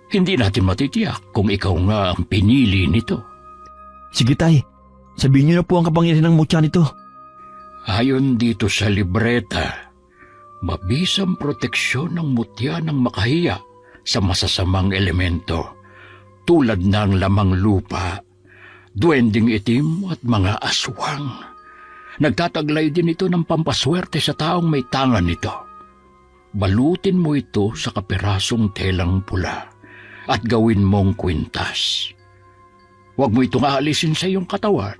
Hindi natin matitiyak kung ikaw nga ang pinili nito. Sige, Tay. Sabihin niyo na po ang kapangyarihan ng mutya nito. Ayon dito sa libreta, mabisang proteksyon ng mutya ng makahiya sa masasamang elemento tulad ng lamang lupa, duwending itim at mga aswang. Nagtataglay din ito ng pampaswerte sa taong may tangan nito. Balutin mo ito sa kapirasong telang pula at gawin mong kwintas. Huwag mo itong aalisin sa iyong katawan.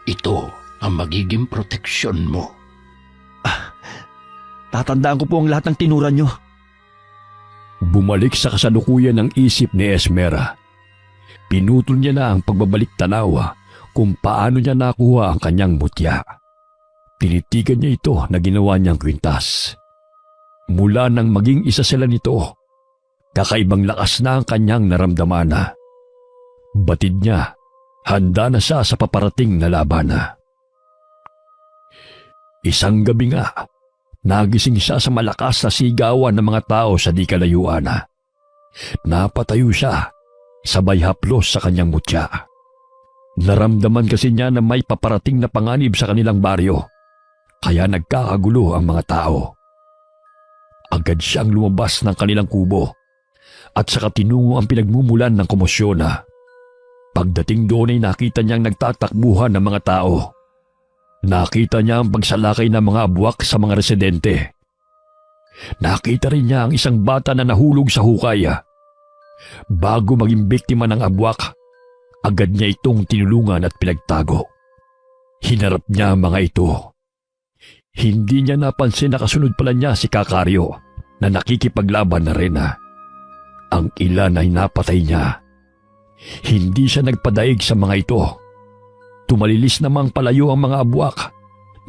Ito ang magiging proteksyon mo. Tatandaan ko po ang lahat ng tinura nyo. Bumalik sa kasalukuyan ng isip ni Esmera. Pinutol niya na ang pagbabalik tanawa kung paano niya nakuha ang kanyang mutya. Tinitigan niya ito na ginawa niyang kwintas. Mula nang maging isa sila nito, kakaibang lakas na ang kanyang naramdaman na. Batid niya, handa na siya sa paparating na laban. Isang gabi nga, nagising siya sa malakas na sigawan ng mga tao sa di kalayuan. Napatayo siya, sabay haplos sa kanyang mutya. Naramdaman kasi niya na may paparating na panganib sa kanilang baryo, kaya nagkakagulo ang mga tao. Agad siyang lumabas ng kanilang kubo at saka tinungo ang pinagmumulan ng komosyon. Pagdating doon ay nakita niyang nagtatakbuhan ng mga tao. Nakita niya ang pagsalakay ng mga abwak sa mga residente. Nakita rin niya ang isang bata na nahulog sa hukay. Bago maging biktima ng abwak, agad niya itong tinulungan at pinagtago. Hinarap niya ang mga ito. Hindi niya napansin na kasunod pala niya si Kakaryo na nakikipaglaban na rin. Ang ilan ay napatay niya. Hindi siya nagpadaig sa mga ito. Tumalilis namang palayo ang mga abwak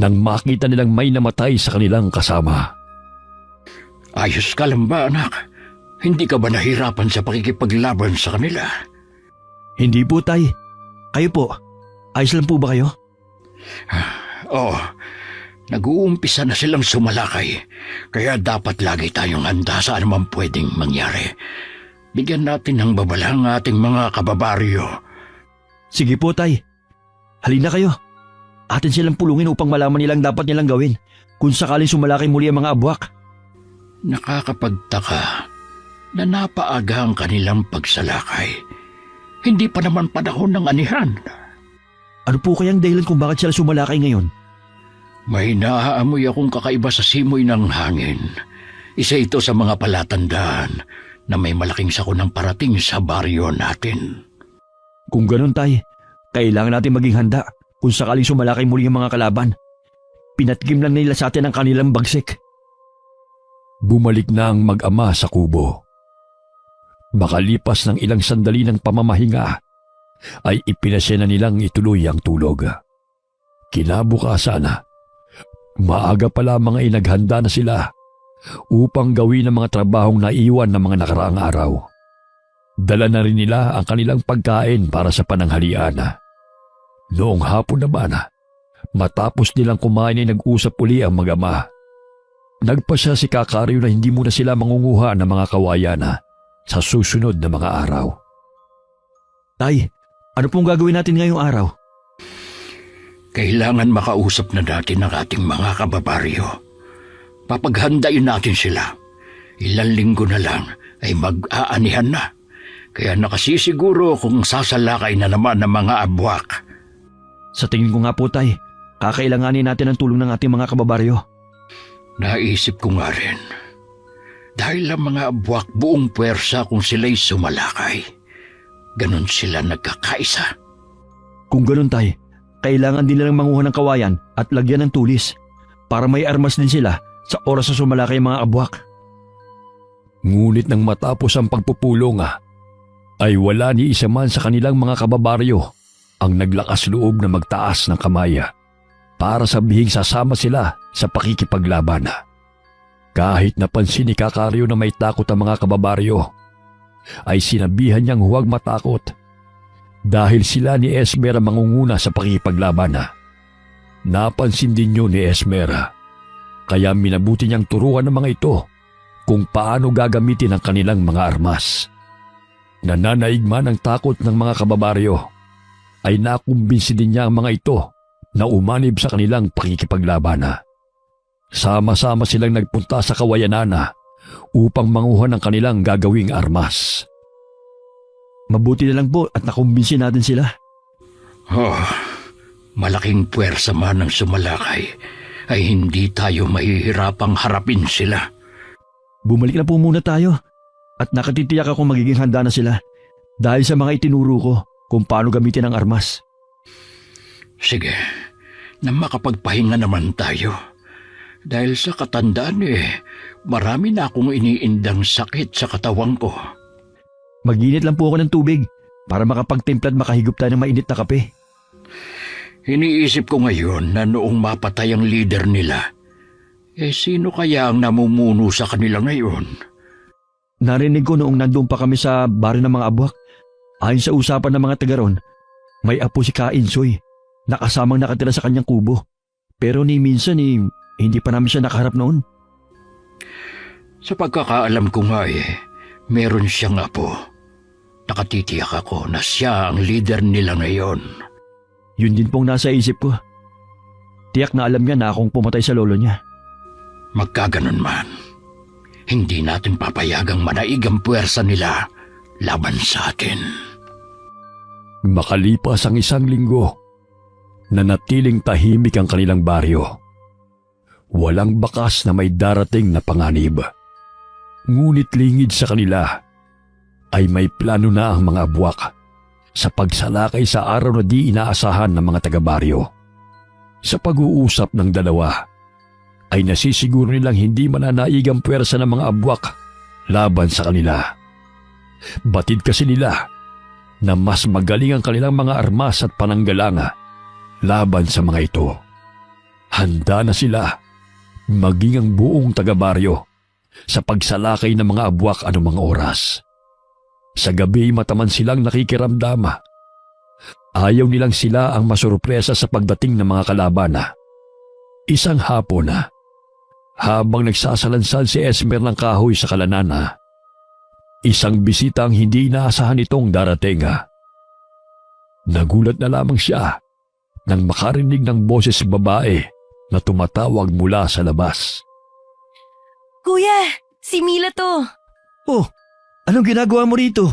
nang makita nilang may namatay sa kanilang kasama. Ayos ka lang ba, anak? Hindi ka ba nahirapan sa pakikipaglaban sa kanila? Hindi po, Tay. Kayo po, ayos lang po ba kayo? Oo, nag-uumpisa na silang sumalakay, kaya dapat lagi tayong handa sa anumang pwedeng mangyari. Bigyan natin ng babala ang ating mga kababaryo. Sige po, Tay. Halina kayo. Atin silang pulungin upang malaman nilang dapat nilang gawin kung sakaling sumalakay muli ang mga abwak. Nakakapagtaka na napaaga ang kanilang pagsalakay. Hindi pa naman panahon ng anihan. Ano po kayang dahilan kung bakit sila sumalakay ngayon? May naaamoy akong kakaiba sa simoy ng hangin. Isa ito sa mga palatandaan na may malaking sakunang parating sa baryo natin. Kung ganun, Tay, kailangan natin maging handa kung sakaling sumalakay muli ang mga kalaban. Pinatigim lang nila sa atin ang kanilang bagsik. Bumalik na ang mag-ama sa kubo. Makalipas ng ilang sandali ng pamamahinga, ay ipinasya na nilang ituloy ang tulog. Kinabukasan, maaga pa lamang ay naghanda na sila upang gawin ang mga trabahong naiwan ng mga nakaraang araw. Dala na rin nila ang kanilang pagkain para sa pananghalian. Noong hapon naman, matapos nilang kumain ay nag-usap uli ang mag-ama. Nagpasya si Kakaryo na hindi muna sila mangunguha ng mga kawayan sa susunod na mga araw. Tay, ano pong gagawin natin ngayong araw? Kailangan makausap na natin ang ating mga kababaryo. Papaghandain natin sila. Ilang linggo na lang ay mag-aanihan na. Kaya nakasisiguro kung sasalakay na naman ng mga abwak. Sa tingin ko nga po, Tay, kakailanganin natin ang tulong ng ating mga kababaryo. Naisip ko nga rin. Dahil ang mga abwak buong puwersa kung sila'y sumalakay. Ganon sila nagkakaisa. Kung ganun, Tay, kailangan din nilang manguha ng kawayan at lagyan ng tulis para may armas din sila sa oras na sumalakay ang mga abwak. Ngunit nang matapos ang pagpupulong, ay wala ni isa man sa kanilang mga kababaryo ang naglakas loob na magtaas ng kamay para sabihing sasama sila sa pakikipaglaban. Kahit napansin ni Kakaryo na may takot ang mga kababaryo, ay sinabihan niyang huwag matakot dahil sila ni Esmera mangunguna sa pakikipaglaban. Napansin din yun ni Esmera, kaya minabuti niyang turuan ng mga ito kung paano gagamitin ang kanilang mga armas. Nananaig man ang takot ng mga kababaryo, ay nakumbinsi din niya ang mga ito na umanib sa kanilang pakikipaglaban. Sama-sama silang nagpunta sa kawayanan upang manguha ng kanilang gagawing armas. Mabuti na lang po at nakumbinsi natin sila. Oh, Malaking puwersa man ang sumalakay, ay hindi tayo mahihirapang harapin sila. Bumalik na po muna tayo. At nakatitiyak ako magiging handa na sila. Dahil sa mga itinuro ko kung paano gamitin ang armas. Sige, na makapagpahinga naman tayo. Dahil sa katandaan marami na akong iniindang sakit sa katawan ko. Mag-init lang po ako ng tubig para makapagtimpla at makahigop tayo ng mainit na kape. Iniisip ko ngayon na noong mapatay ang leader nila, sino kaya ang namumuno sa kanila ngayon? Narinig ko noong nandun pa kami sa baryo ng mga abwak. Ayon sa usapan ng mga taga ron, may apo si Kainsoy na kasamang nakatira sa kanyang kubo. Pero ni minsan hindi pa namin siya nakaharap noon. Sa pagkakaalam ko nga meron siyang apo. Nakatitiyak ako na siya ang leader nila ngayon. Yun din pong nasa isip ko. Tiyak na alam niya na akong pumatay sa lolo niya. Magkaganon man, hindi natin papayagang manaig ang puwersa nila laban sa atin. Makalipas ang 1 linggo, nanatiling tahimik ang kanilang baryo. Walang bakas na may darating na panganib. Ngunit lingid sa kanila ay may plano na ang mga abwak sa pagsalakay sa araw na di inaasahan ng mga taga-baryo. Sa pag-uusap ng dalawa, ay nasisiguro nilang hindi mananaig ang puwersa ng mga abwak laban sa kanila. Batid kasi nila na mas magaling ang kanilang mga armas at pananggalanga laban sa mga ito. Handa na sila, maging ang buong taga-baryo, sa pagsalakay ng mga abwak anumang oras. Sa gabi mataman silang nakikiramdama. Ayaw nilang sila ang masurpresa sa pagdating ng mga kalaban. Isang hapon habang nagsasalansan si Esmer ng kahoy sa kalanana, isang bisita ang hindi inaasahan itong darating. Nagulat na lamang siya nang makarinig ng boses babae na tumatawag mula sa labas. Kuya, si Mila to. Oh, anong ginagawa mo rito?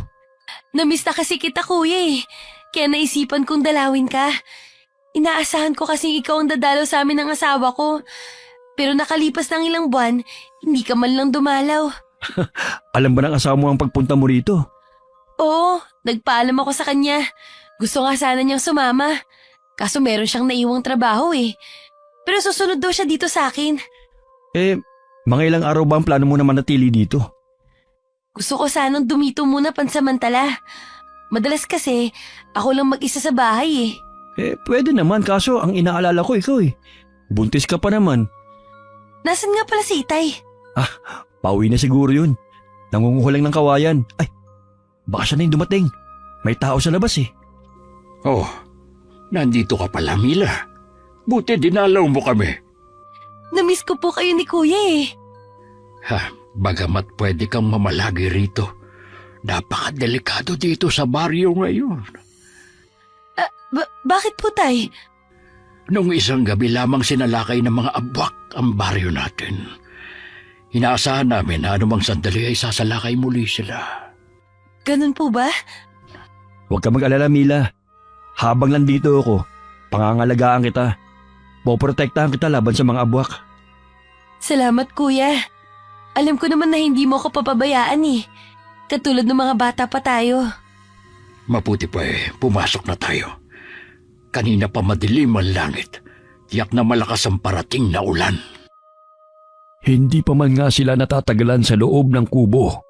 Namiss na kasi kita, kuya Kaya naisipan kong dalawin ka. Inaasahan ko kasi ikaw ang dadalaw sa amin ng asawa ko. Pero nakalipas ng ilang buwan, hindi ka man lang dumalaw. Alam ba ng asawa mo ang pagpunta mo rito? Oo, nagpaalam ako sa kanya. Gusto nga sana niyang sumama. Kaso meron siyang naiwang trabaho Pero susunod daw siya dito sa akin. Mga ilang araw ba ang plano mo na manatili dito? Gusto ko sanang dumito muna pansamantala. Madalas kasi, ako lang mag-isa sa bahay Pwede naman kaso ang inaalala ko ikaw Buntis ka pa naman. Nasaan nga pala si Itay? Pauwi na siguro yun. Nangunguha lang ng kawayan. Ay, baka siya na yung dumating. May tao sa labas Oh, nandito ka pala, Mila. Buti dinalaw mo kami. Namiss ko po kayo ni Kuya Bagamat pwede kang mamalagi rito, napakadelikado dito sa baryo ngayon. Bakit po, Tay? Nung isang gabi lamang sinalakay ng mga abwak ang baryo natin. Inaasahan namin na anumang sandali ay sasalakay muli sila. Ganun po ba? Huwag ka mag-alala, Mila. Habang nandito ako, pangangalagaan kita. Poprotektahan kita laban sa mga abwak. Salamat, Kuya. Alam ko naman na hindi mo ako papabayaan Katulad ng mga bata pa tayo. Mabuti pa pumasok na tayo. Kanina pa madilim ang langit. Tiyak na malakas ang parating na ulan. Hindi pa man nga sila natatagalan sa loob ng kubo.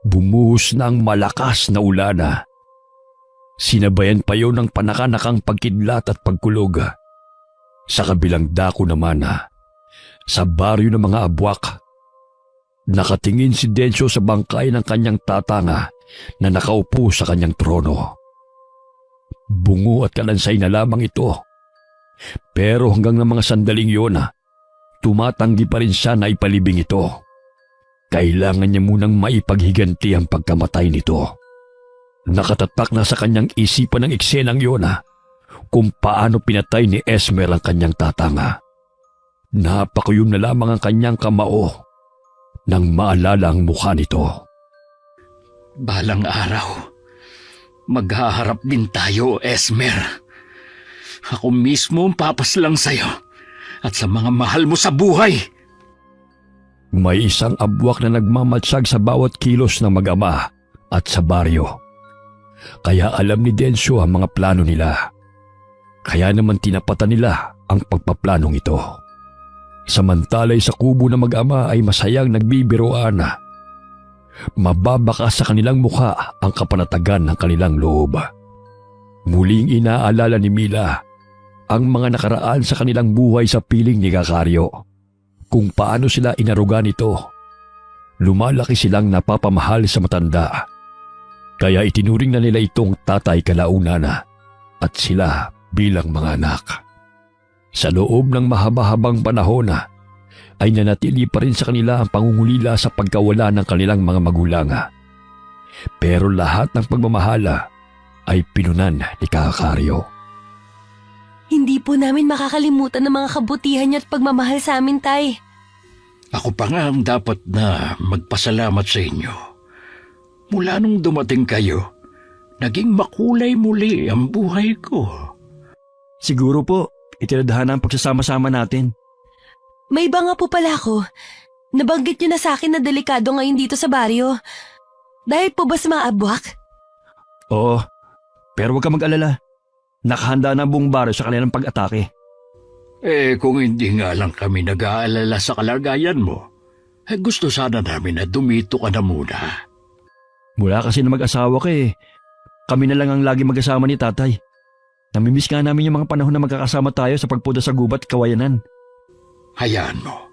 Bumuhos na ang malakas na ulan. Sinabayan pa yun ng panakanakang pagkidlat at pagkulog. Sa kabilang dako naman, sa baryo ng mga abwak, nakatingin si Dencio sa bangkay ng kanyang tatanga na nakaupo sa kanyang trono. Bungo at kalansay na lamang ito. Pero hanggang ng mga sandaling yun, tumatanggi pa rin siya na ipalibing ito. Kailangan niya munang maipaghiganti ang pagkamatay nito. Nakatatak na sa kanyang isipan ng eksenang yun kung paano pinatay ni Esmer ang kanyang tatanga. Napakuyom na lamang ang kanyang kamao nang maalala ang mukha nito. Balang araw, maghaharap din tayo, Esmer. Ako mismo ang papaslang sa'yo at sa mga mahal mo sa buhay. May isang abwak na nagmamatsag sa bawat kilos ng mag-ama at sa baryo. Kaya alam ni Densyo ang mga plano nila. Kaya naman tinapatan nila ang pagpaplanong ito. Samantalay sa kubo ng mag-ama ay masayang nagbibiroan. Mababaka sa kanilang mukha ang kapanatagan ng kanilang loob. Muling inaalala ni Mila ang mga nakaraan sa kanilang buhay sa piling ni Kakario. Kung paano sila inaruga nito. Lumalaki silang napapamahal sa matanda. Kaya itinuring na nila itong tatay kalaunan at sila bilang mga anak. Sa loob ng mahaba-habang panahon ay nanatili pa rin sa kanila ang pangungulila sa pagkawala ng kanilang mga magulang. Pero lahat ng pagmamahala ay pinunan ni Kakario. Hindi po namin makakalimutan ng mga kabutihan niyo at pagmamahal sa amin, Tay. Ako pa nga ang dapat na magpasalamat sa inyo. Mula nung dumating kayo, naging makulay muli ang buhay ko. Siguro po, itinadhana ang pagsasama-sama natin. May iba nga po pala ako. Nabanggit niyo na sa akin na delikado ngayon dito sa baryo. Dahil po ba sa mga abwak? Oo, pero huwag ka mag-alala. Nakahanda na ang buong baryo sa kanilang pag-atake. Kung hindi nga lang kami nag-aalala sa kalagayan mo, gusto sana namin na dumito ka na muna. Mula kasi na mag-asawa ka kami na lang ang lagi mag-asama ni tatay. Namimiss nga namin yung mga panahon na magkakasama tayo sa pagpuda sa gubat at kawayanan. Hayaan mo,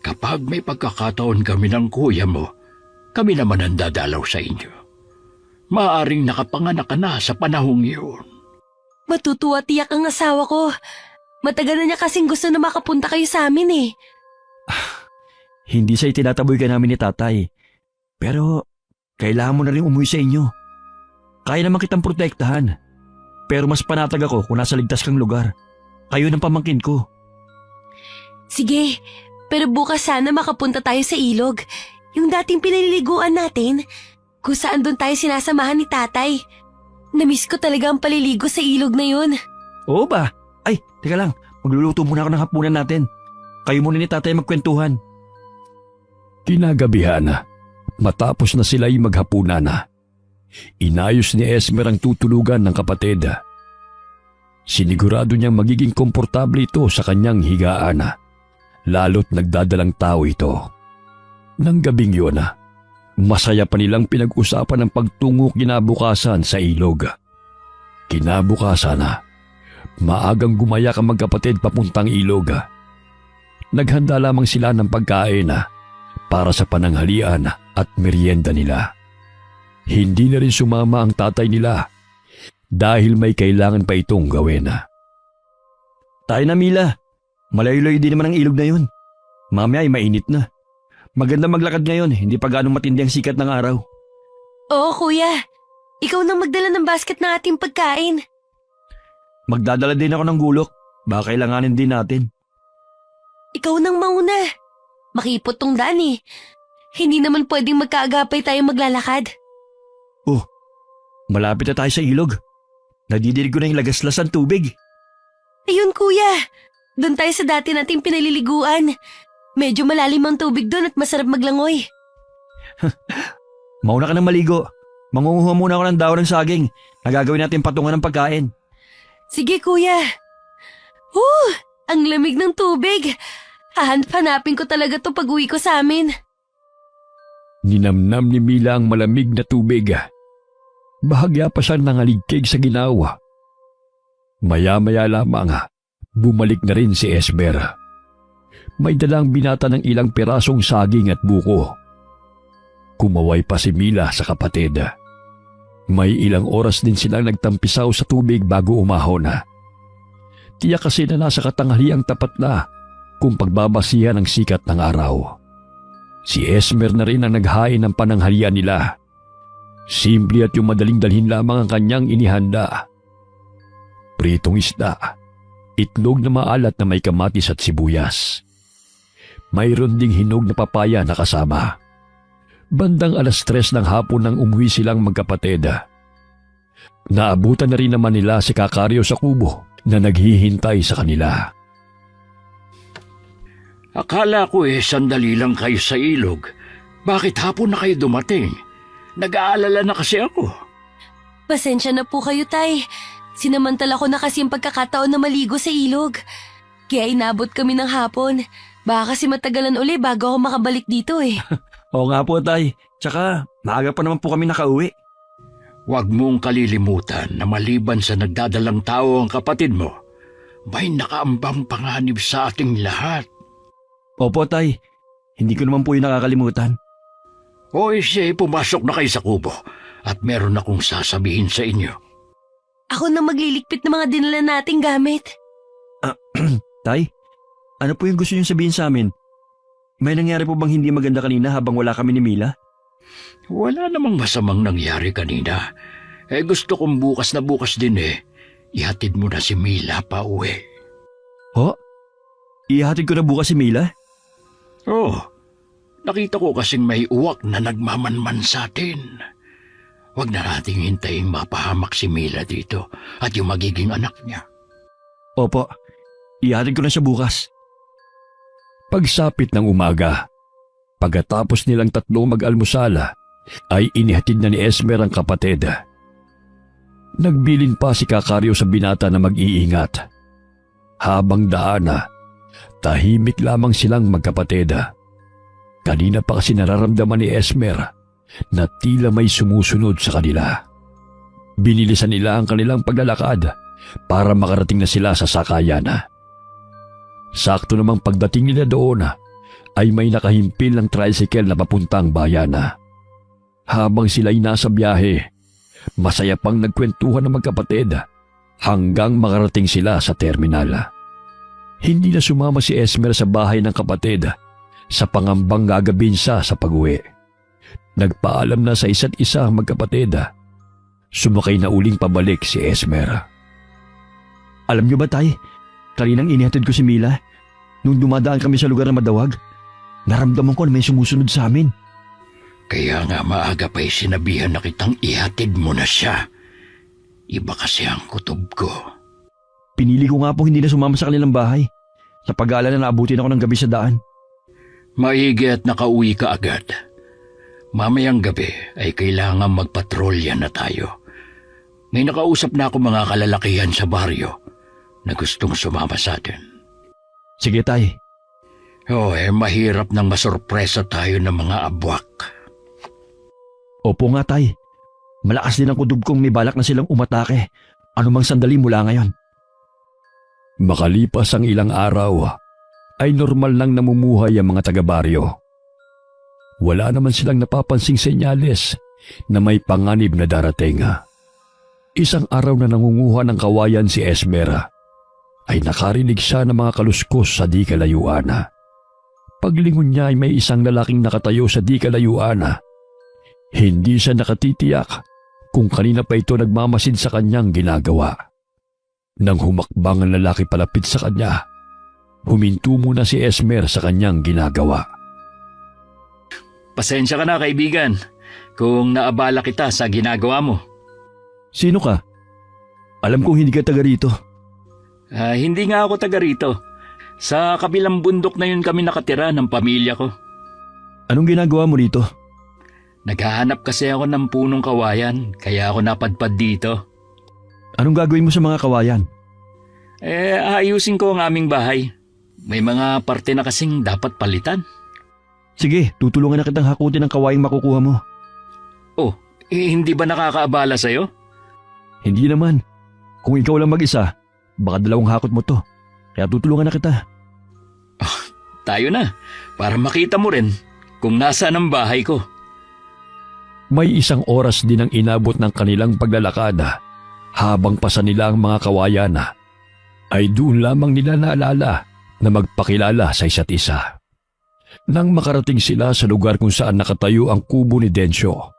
kapag may pagkakataon kami ng kuya mo, kami naman ang dadalaw sa inyo. Maaring nakapanganak ka na sa panahong iyon. Matutuwa tiyak ang asawa ko. Matagal na niya kasing gusto na makapunta kayo sa amin . Hindi sa itinataboy ka namin ni tatay. Pero kailangan mo na rin umuwi sa inyo. Kaya naman kitang protektahan. Pero mas panatag ako kung nasa ligtas kang lugar. Kayo ng pamangkin ko. Sige, pero bukas sana makapunta tayo sa ilog. Yung dating pinaliliguan natin, kung saan doon tayo sinasamahan ni tatay. Namiss ko talaga ang paliligo sa ilog na yun. Oo ba? Ay, teka lang. Magluluto muna ako ng hapunan natin. Kayo muna ni tatay magkwentuhan. Kinagabihan, matapos na sila'y maghapunan, inayos ni Esmer ang tutulugan ng kapatid. Sinigurado niyang magiging komportable ito sa kanyang higaan, lalo't nagdadalang tao ito. Nang gabing yun, masaya pa nilang pinag-usapan ang pagtungo kinabukasan sa ilog. Kinabukasan, maagang gumaya ang magkapatid papuntang ilog. Naghanda lamang sila ng pagkain para sa pananghalian at merienda nila. Hindi na rin sumama ang tatay nila dahil may kailangan pa itong gawin. Tayo na, Mila. Malayo-layo din naman ang ilog na yun. Mamaya ay mainit na. Maganda maglakad ngayon, hindi pa ganong matindi ang sikat ng araw. Oo, kuya. Ikaw nang magdala ng basket ng ating pagkain. Magdadala din ako ng gulok. Baka kailanganin din natin. Ikaw nang mauna. Makipot tong daan . Hindi naman pwedeng magkaagapay tayo maglalakad. Oh, malapit na tayo sa ilog. Nadidinig ko na yung lagaslas ng tubig. Ayun, kuya. Doon tayo sa dati nating pinaliliguan. Medyo malalim ang tubig doon at masarap maglangoy. Mauna ka nang maligo. Mangunguha muna ako ng dahon ng saging. Nagagawin natin patungan ng pagkain. Sige, kuya. Ang lamig ng tubig. Hahanap-hanapin ko talaga to pag-uwi ko sa amin. Ninamnam ni Mila ang malamig na tubig. Bahagya pa siyang nangaligkig sa ginawa. Maya-maya lamang, bumalik na rin si Esmer. May dalang binata ng ilang pirasong saging at buko. Kumaway pa si Mila sa kapatid. May ilang oras din silang nagtampisaw sa tubig bago umahon. Tiyak kasi na nasa katanghaliang tapat na kung pagbabasihan ng sikat ng araw. Si Esmer na rin ang naghain ng pananghalian nila. Simple at yung madaling dalhin lamang ang kanyang inihanda. Pritong isda, itlog na maalat na may kamatis at sibuyas. Mayroon ding hinog na papaya na kasama. Bandang 3:00 ng hapon nang umuwi silang magkapatid. Naabutan na rin naman nila si Kakario sa kubo na naghihintay sa kanila. Akala ko sandali lang kayo sa ilog. Bakit hapon na kayo dumating? Nag-aalala na kasi ako. Pasensya na po kayo, Tay. Sinamantala ko na kasi yung pagkakataon na maligo sa ilog. Kaya inabot kami ng hapon. Baka kasi matagalan uli bago ako makabalik dito eh. Oo nga po, Tay. Tsaka, maaga pa naman po kami nakauwi. Huwag mong kalilimutan na maliban sa nagdadalang tao ang kapatid mo, may nakaambang panganib sa ating lahat. Opo, Tay. Hindi ko naman po yung nakakalimutan. O pumasok na kayo sa kubo at meron akong sasabihin sa inyo. Ako na magliligpit ng mga dinala nating gamit. Tay, ano po yung gusto niyong sabihin sa amin? May nangyari po bang hindi maganda kanina habang wala kami ni Mila? Wala namang masamang nangyari kanina. Gusto kong bukas na bukas din ihatid mo na si Mila pa uwi. Ho? Ihatid ko na bukas si Mila? Oh, nakita ko kasing may uwak na nagmamanman sa atin. Huwag na nating hintayin mapahamak si Mila dito at yung magiging anak niya. Opo, ihatid ko na siya bukas. Pagsapit ng umaga, pagkatapos nilang tatlong mag-almusala, ay inihatid na ni Esmer ang kapatid. Nagbilin pa si Kakaryo sa binata na mag-iingat. Habang daana, tahimik lamang silang magkapatid. Kanina pa kasi nararamdaman ni Esmer na tila may sumusunod sa kanila. Binilisan nila ang kanilang paglalakad para makarating na sila sa sakayan. Sakto namang pagdating nila doon ay may nakahimpil ng tricycle na papuntang bayan. Habang sila'y nasa biyahe, masaya pang nagkwentuhan ng magkapatid hanggang makarating sila sa terminal. Hindi na sumama si Esmer sa bahay ng kapatid sa pangambang gagabin siya sa pag-uwi. Nagpaalam na sa isa't isa ang magkapatid. Sumakay na uling pabalik si Esmer. Alam niyo ba, Tay? Kaninang inihatid ko si Mila. Nung dumadaan kami sa lugar na madawag, naramdaman ko na may sumusunod sa amin. Kaya nga maaga pa'y sinabihan na kitang ihatid mo na siya. Iba kasi ang kutob ko. Pinili ko nga po hindi na sumama sa kanilang bahay. Sa pag-aalala na naabutin ako ng gabi sa daan. Maigi at nakauwi ka agad. Mamayang gabi ay kailangan magpatrolya na tayo. May nakausap na ako mga kalalakihan sa baryo na gustong sumama sa atin. Sige, Tay. Mahirap nang masurpresa tayo ng mga abwak. Opo nga, Tay. Malakas din ang kutob kong may balak na silang umatake. Anumang sandali mula ngayon. Makalipas ang ilang araw, ay normal lang namumuhay ang mga taga-baryo. Wala naman silang napapansing senyales na may panganib na darating. Isang araw na nangunguha ng kawayan si Esmer, ay nakarinig siya ng mga kaluskos sa di kalayuan. Paglingon niya ay may isang lalaking nakatayo sa di kalayuan. Hindi siya nakatitiyak kung kanina pa ito nagmamasid sa kanyang ginagawa. Nang humakbang ang lalaki palapit sa kanya, huminto muna si Esmer sa kanyang ginagawa. Pasensya ka na, kaibigan, kung naabala kita sa ginagawa mo. Sino ka? Alam kong hindi ka taga rito. Hindi nga ako taga rito. Sa kabilang bundok na yun kami nakatira ng pamilya ko. Anong ginagawa mo rito? Naghahanap kasi ako ng punong kawayan, kaya ako napadpad dito. Anong gagawin mo sa mga kawayan? Ayusin ko ang aming bahay. May mga parte na kasing dapat palitan. Sige, tutulungan na kitang hakutin ang kawayang makukuha mo. Hindi ba nakakaabala sa'yo? Hindi naman. Kung ikaw lang mag-isa, baka dalawang hakot mo to. Kaya tutulungan na kita. Tayo na, para makita mo rin kung nasaan ang bahay ko. May isang oras din ang inabot ng kanilang paglalakad. Habang pasa nila ang mga kawayan, ay doon lamang nila naalala na magpakilala sa isa't isa. Nang makarating sila sa lugar kung saan nakatayo ang kubo ni Densyo,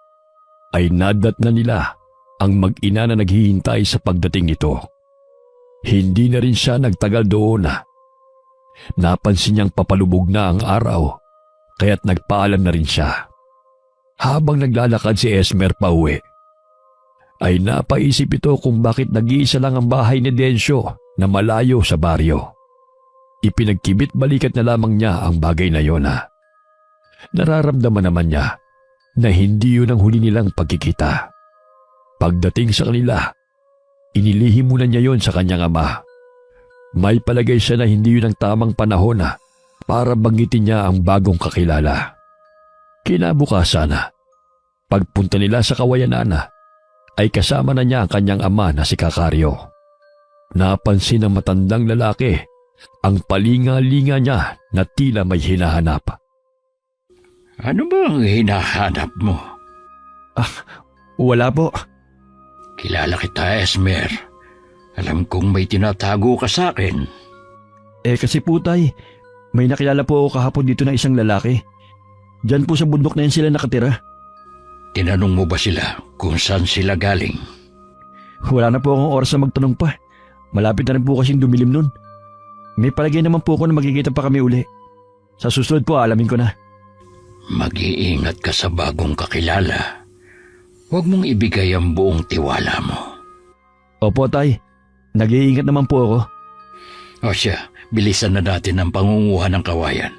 ay nadatnan nila ang mag-ina na naghihintay sa pagdating nito. Hindi na rin siya nagtagal doon. Napansin niyang papalubog na ang araw, kaya't nagpaalam na rin siya. Habang naglalakad si Esmer pauwi, ay napaisip ito kung bakit nag-iisa lang ang bahay ni Densyo na malayo sa baryo. Ipinagkibit balikat na lamang niya ang bagay na yon. Nararamdaman naman niya na hindi yun ang huli nilang pagkikita. Pagdating sa kanila, inilihim muna niya yon sa kanyang ama. May palagay siya na hindi yun ang tamang panahon para banggitin niya ang bagong kakilala. Kinabukasan, pagpunta nila sa kawayanan, ay kasama na niya ang kanyang ama na si Kakaryo. Napansin ng matandang lalaki ang palinga-linga niya na tila may hinahanap. Ano ba ang hinahanap mo? Wala po. Kilala kita, Esmer. Alam kong may tinatago ka sa akin. Kasi po tay, may nakilala po ako kahapon dito na isang lalaki. Diyan po sa bundok na yan sila nakatira. Tinanong mo ba sila kung saan sila galing? Wala na po akong oras na magtanong pa. Malapit na rin po kasing dumilim nun. May palagay naman po ako na magkikita pa kami uli. Sa susunod po alamin ko na. Mag-iingat ka sa bagong kakilala. Huwag mong ibigay ang buong tiwala mo. Opo tay, nag-iingat naman po ako. O siya, bilisan na natin ang pangunguha ng kawayan.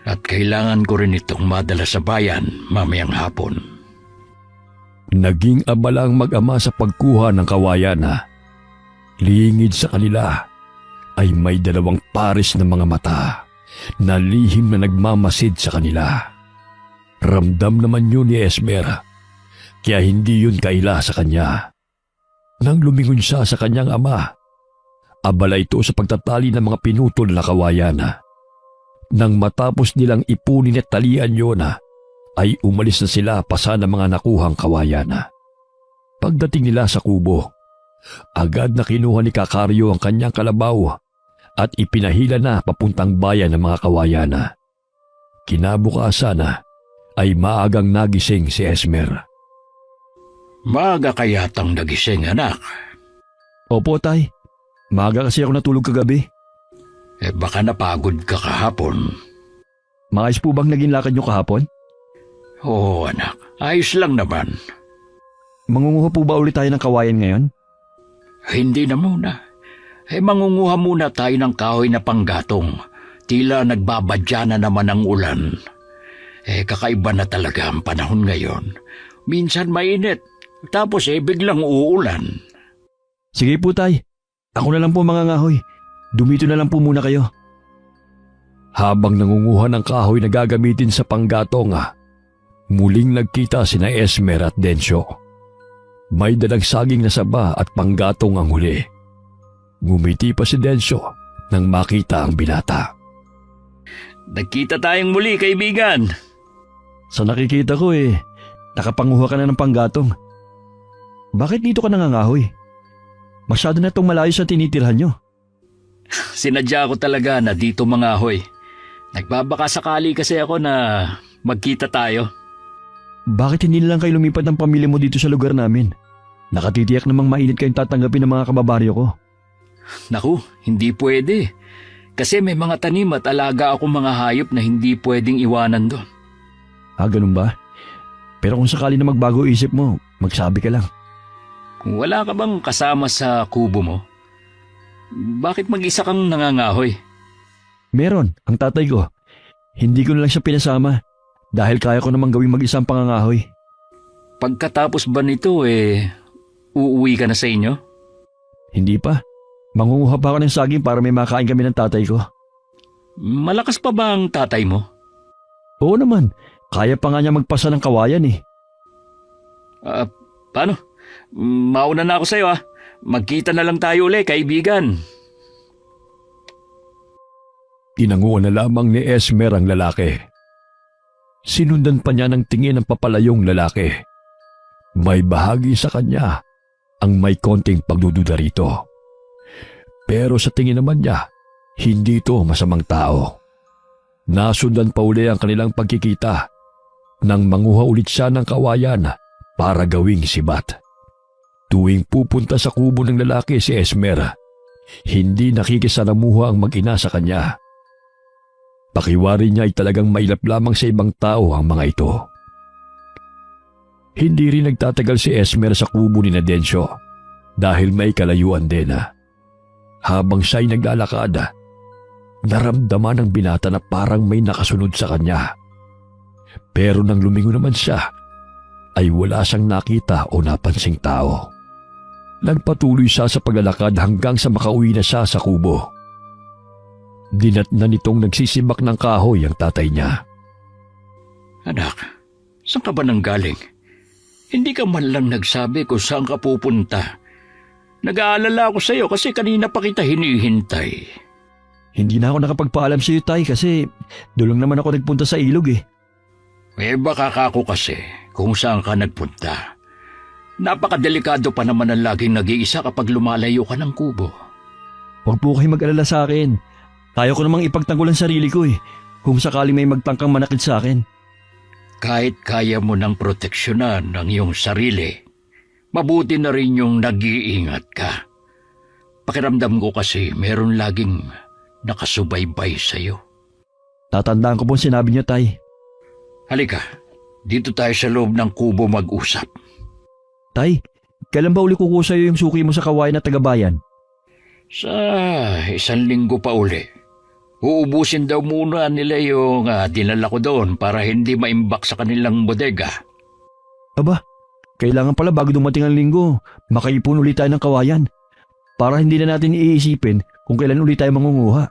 At kailangan ko rin itong madala sa bayan mamayang hapon. Naging abala ang mag-ama sa pagkuha ng kawayan. Lingid sa kanila ay may 2 pares na mga mata na lihim na nagmamasid sa kanila. Ramdam naman yun ni Esmer, kaya hindi yun kaila sa kanya. Nang lumingon siya sa kanyang ama, abala ito sa pagtatali ng mga pinutol na kawayan. Nang matapos nilang ipunin at talian yun, ay umalis na sila pasa ng mga nakuhang kawayan. Pagdating nila sa kubo, agad na kinuha ni Kakaryo ang kanyang kalabaw at ipinahila na papuntang bayan ng mga kawayan. Kinabukasan ay maagang nagising si Esmer. Maaga kaya tang nagising, anak? Opo tay, maaga kasi ako natulog kagabi. Baka napagod ka kahapon. Maayos po bang naging lakad niyo kahapon? Oo, anak. Ayos lang naman. Mangunguha po ba ulit tayo ng kawayan ngayon? Hindi na muna. Mangunguha muna tayo ng kahoy na panggatong. Tila nagbabadya na naman ang ulan. Kakaiba na talaga ang panahon ngayon. Minsan mainit, tapos biglang uulan. Sige po tay, ako na lang po mangangahoy. Dumito na lang po muna kayo. Habang nangunguha ng kahoy na gagamitin sa panggatong, muling nagkita sina Esmer at Densyo. May dalang saging na saba at panggatong ang huli. Ngumiti pa si Densyo nang makita ang binata. Nagkita tayong muli, kaibigan. Sa nakikita ko nakapanguha ka na ng panggatong. Bakit dito ka nangangahoy? Masyado na itong malayo sa tinitirhan nyo. Sinadya ko talaga na dito mangahoy. Nagbabaka sakali kasi ako na magkita tayo. Bakit hindi lang kayo lumipat ng pamilya mo dito sa lugar namin? Nakatitiyak namang mainit kayong tatanggapin ng mga kababaryo ko. Naku, hindi pwede. Kasi may mga tanim at alaga akong mga hayop na hindi pwedeng iwanan doon. Ganun ba? Pero kung sakali na magbago isip mo, magsabi ka lang. Wala ka bang kasama sa kubo mo? Bakit mag-isa kang nangangahoy? Meron, ang tatay ko. Hindi ko na lang siya pinasama dahil kaya ko namang gawing mag-isang pangangahoy. Pagkatapos ba nito uuwi ka na sa inyo? Hindi pa. Mangunguha pa ako ng saging para may makain kami ng tatay ko. Malakas pa ba ang tatay mo? Oo naman, kaya pa nga niya magpasa ng kawayan Paano? Mauna na ako sa'yo Magkita na lang tayo uli, kaibigan. Tinanguan na lamang ni Esmer ang lalaki. Sinundan pa niya ng tingin ng papalayong lalaki. May bahagi sa kanya ang may konting pagdududa rito. Pero sa tingin naman niya, hindi ito masamang tao. Nasundan pa uli ang kanilang pagkikita nang manguha ulit siya ng kawayan para gawing sibat. Tuwing pupunta sa kubo ng lalaki si Esmer, hindi nakikisalamuha ang mag-ina sa kanya. Pakiwari niya ay talagang mailap lamang sa ibang tao ang mga ito. Hindi rin nagtatagal si Esmer sa kubo ni Densyo dahil may kalayuan din. Habang siya'y naglalakad, naramdaman ng binata na parang may nakasunod sa kanya. Pero nang lumingon naman siya, ay wala siyang nakita o napansing tao. Nagpatuloy siya sa paglalakad hanggang sa makauwi na siya sa kubo. Dinatnan nitong nagsisibak ng kahoy ang tatay niya. Anak, saan ka ba nanggaling? Hindi ka man lang nagsabi kung saan ka pupunta. Nag-aalala ako sa iyo kasi kanina pa kita hinihintay. Hindi na ako nakapagpaalam sa iyo, Tay, kasi doon lang naman ako nagpunta sa ilog eh. Baka kako kasi kung saan ka nagpunta. Napakadelikado pa naman ang laging nag-iisa kapag lumalayo ka ng kubo. Huwag po kayo mag-alala sa akin. Kaya ko namang ipagtanggol ang sarili ko eh, kung sakali may magtangkang manakit sa akin. Kahit kaya mo ng proteksyonan ng iyong sarili, mabuti na rin yung nag-iingat ka. Pakiramdam ko kasi meron laging nakasubaybay sa'yo. Tatandaan ko po ang sinabi niyo, Tay. Halika, dito tayo sa loob ng kubo mag-usap. Tay, kailan ba uli kukuha sa'yo yung suki mo sa kawayan at tagabayan? Sa 1 linggo pa uli. Uubusin daw muna nila yung dinala ko doon para hindi maimbak sa kanilang bodega. Aba, kailangan pala bago dumating ang linggo, makaipon ulit tayo ng kawayan. Para hindi na natin iisipin kung kailan ulit tayo mangunguha.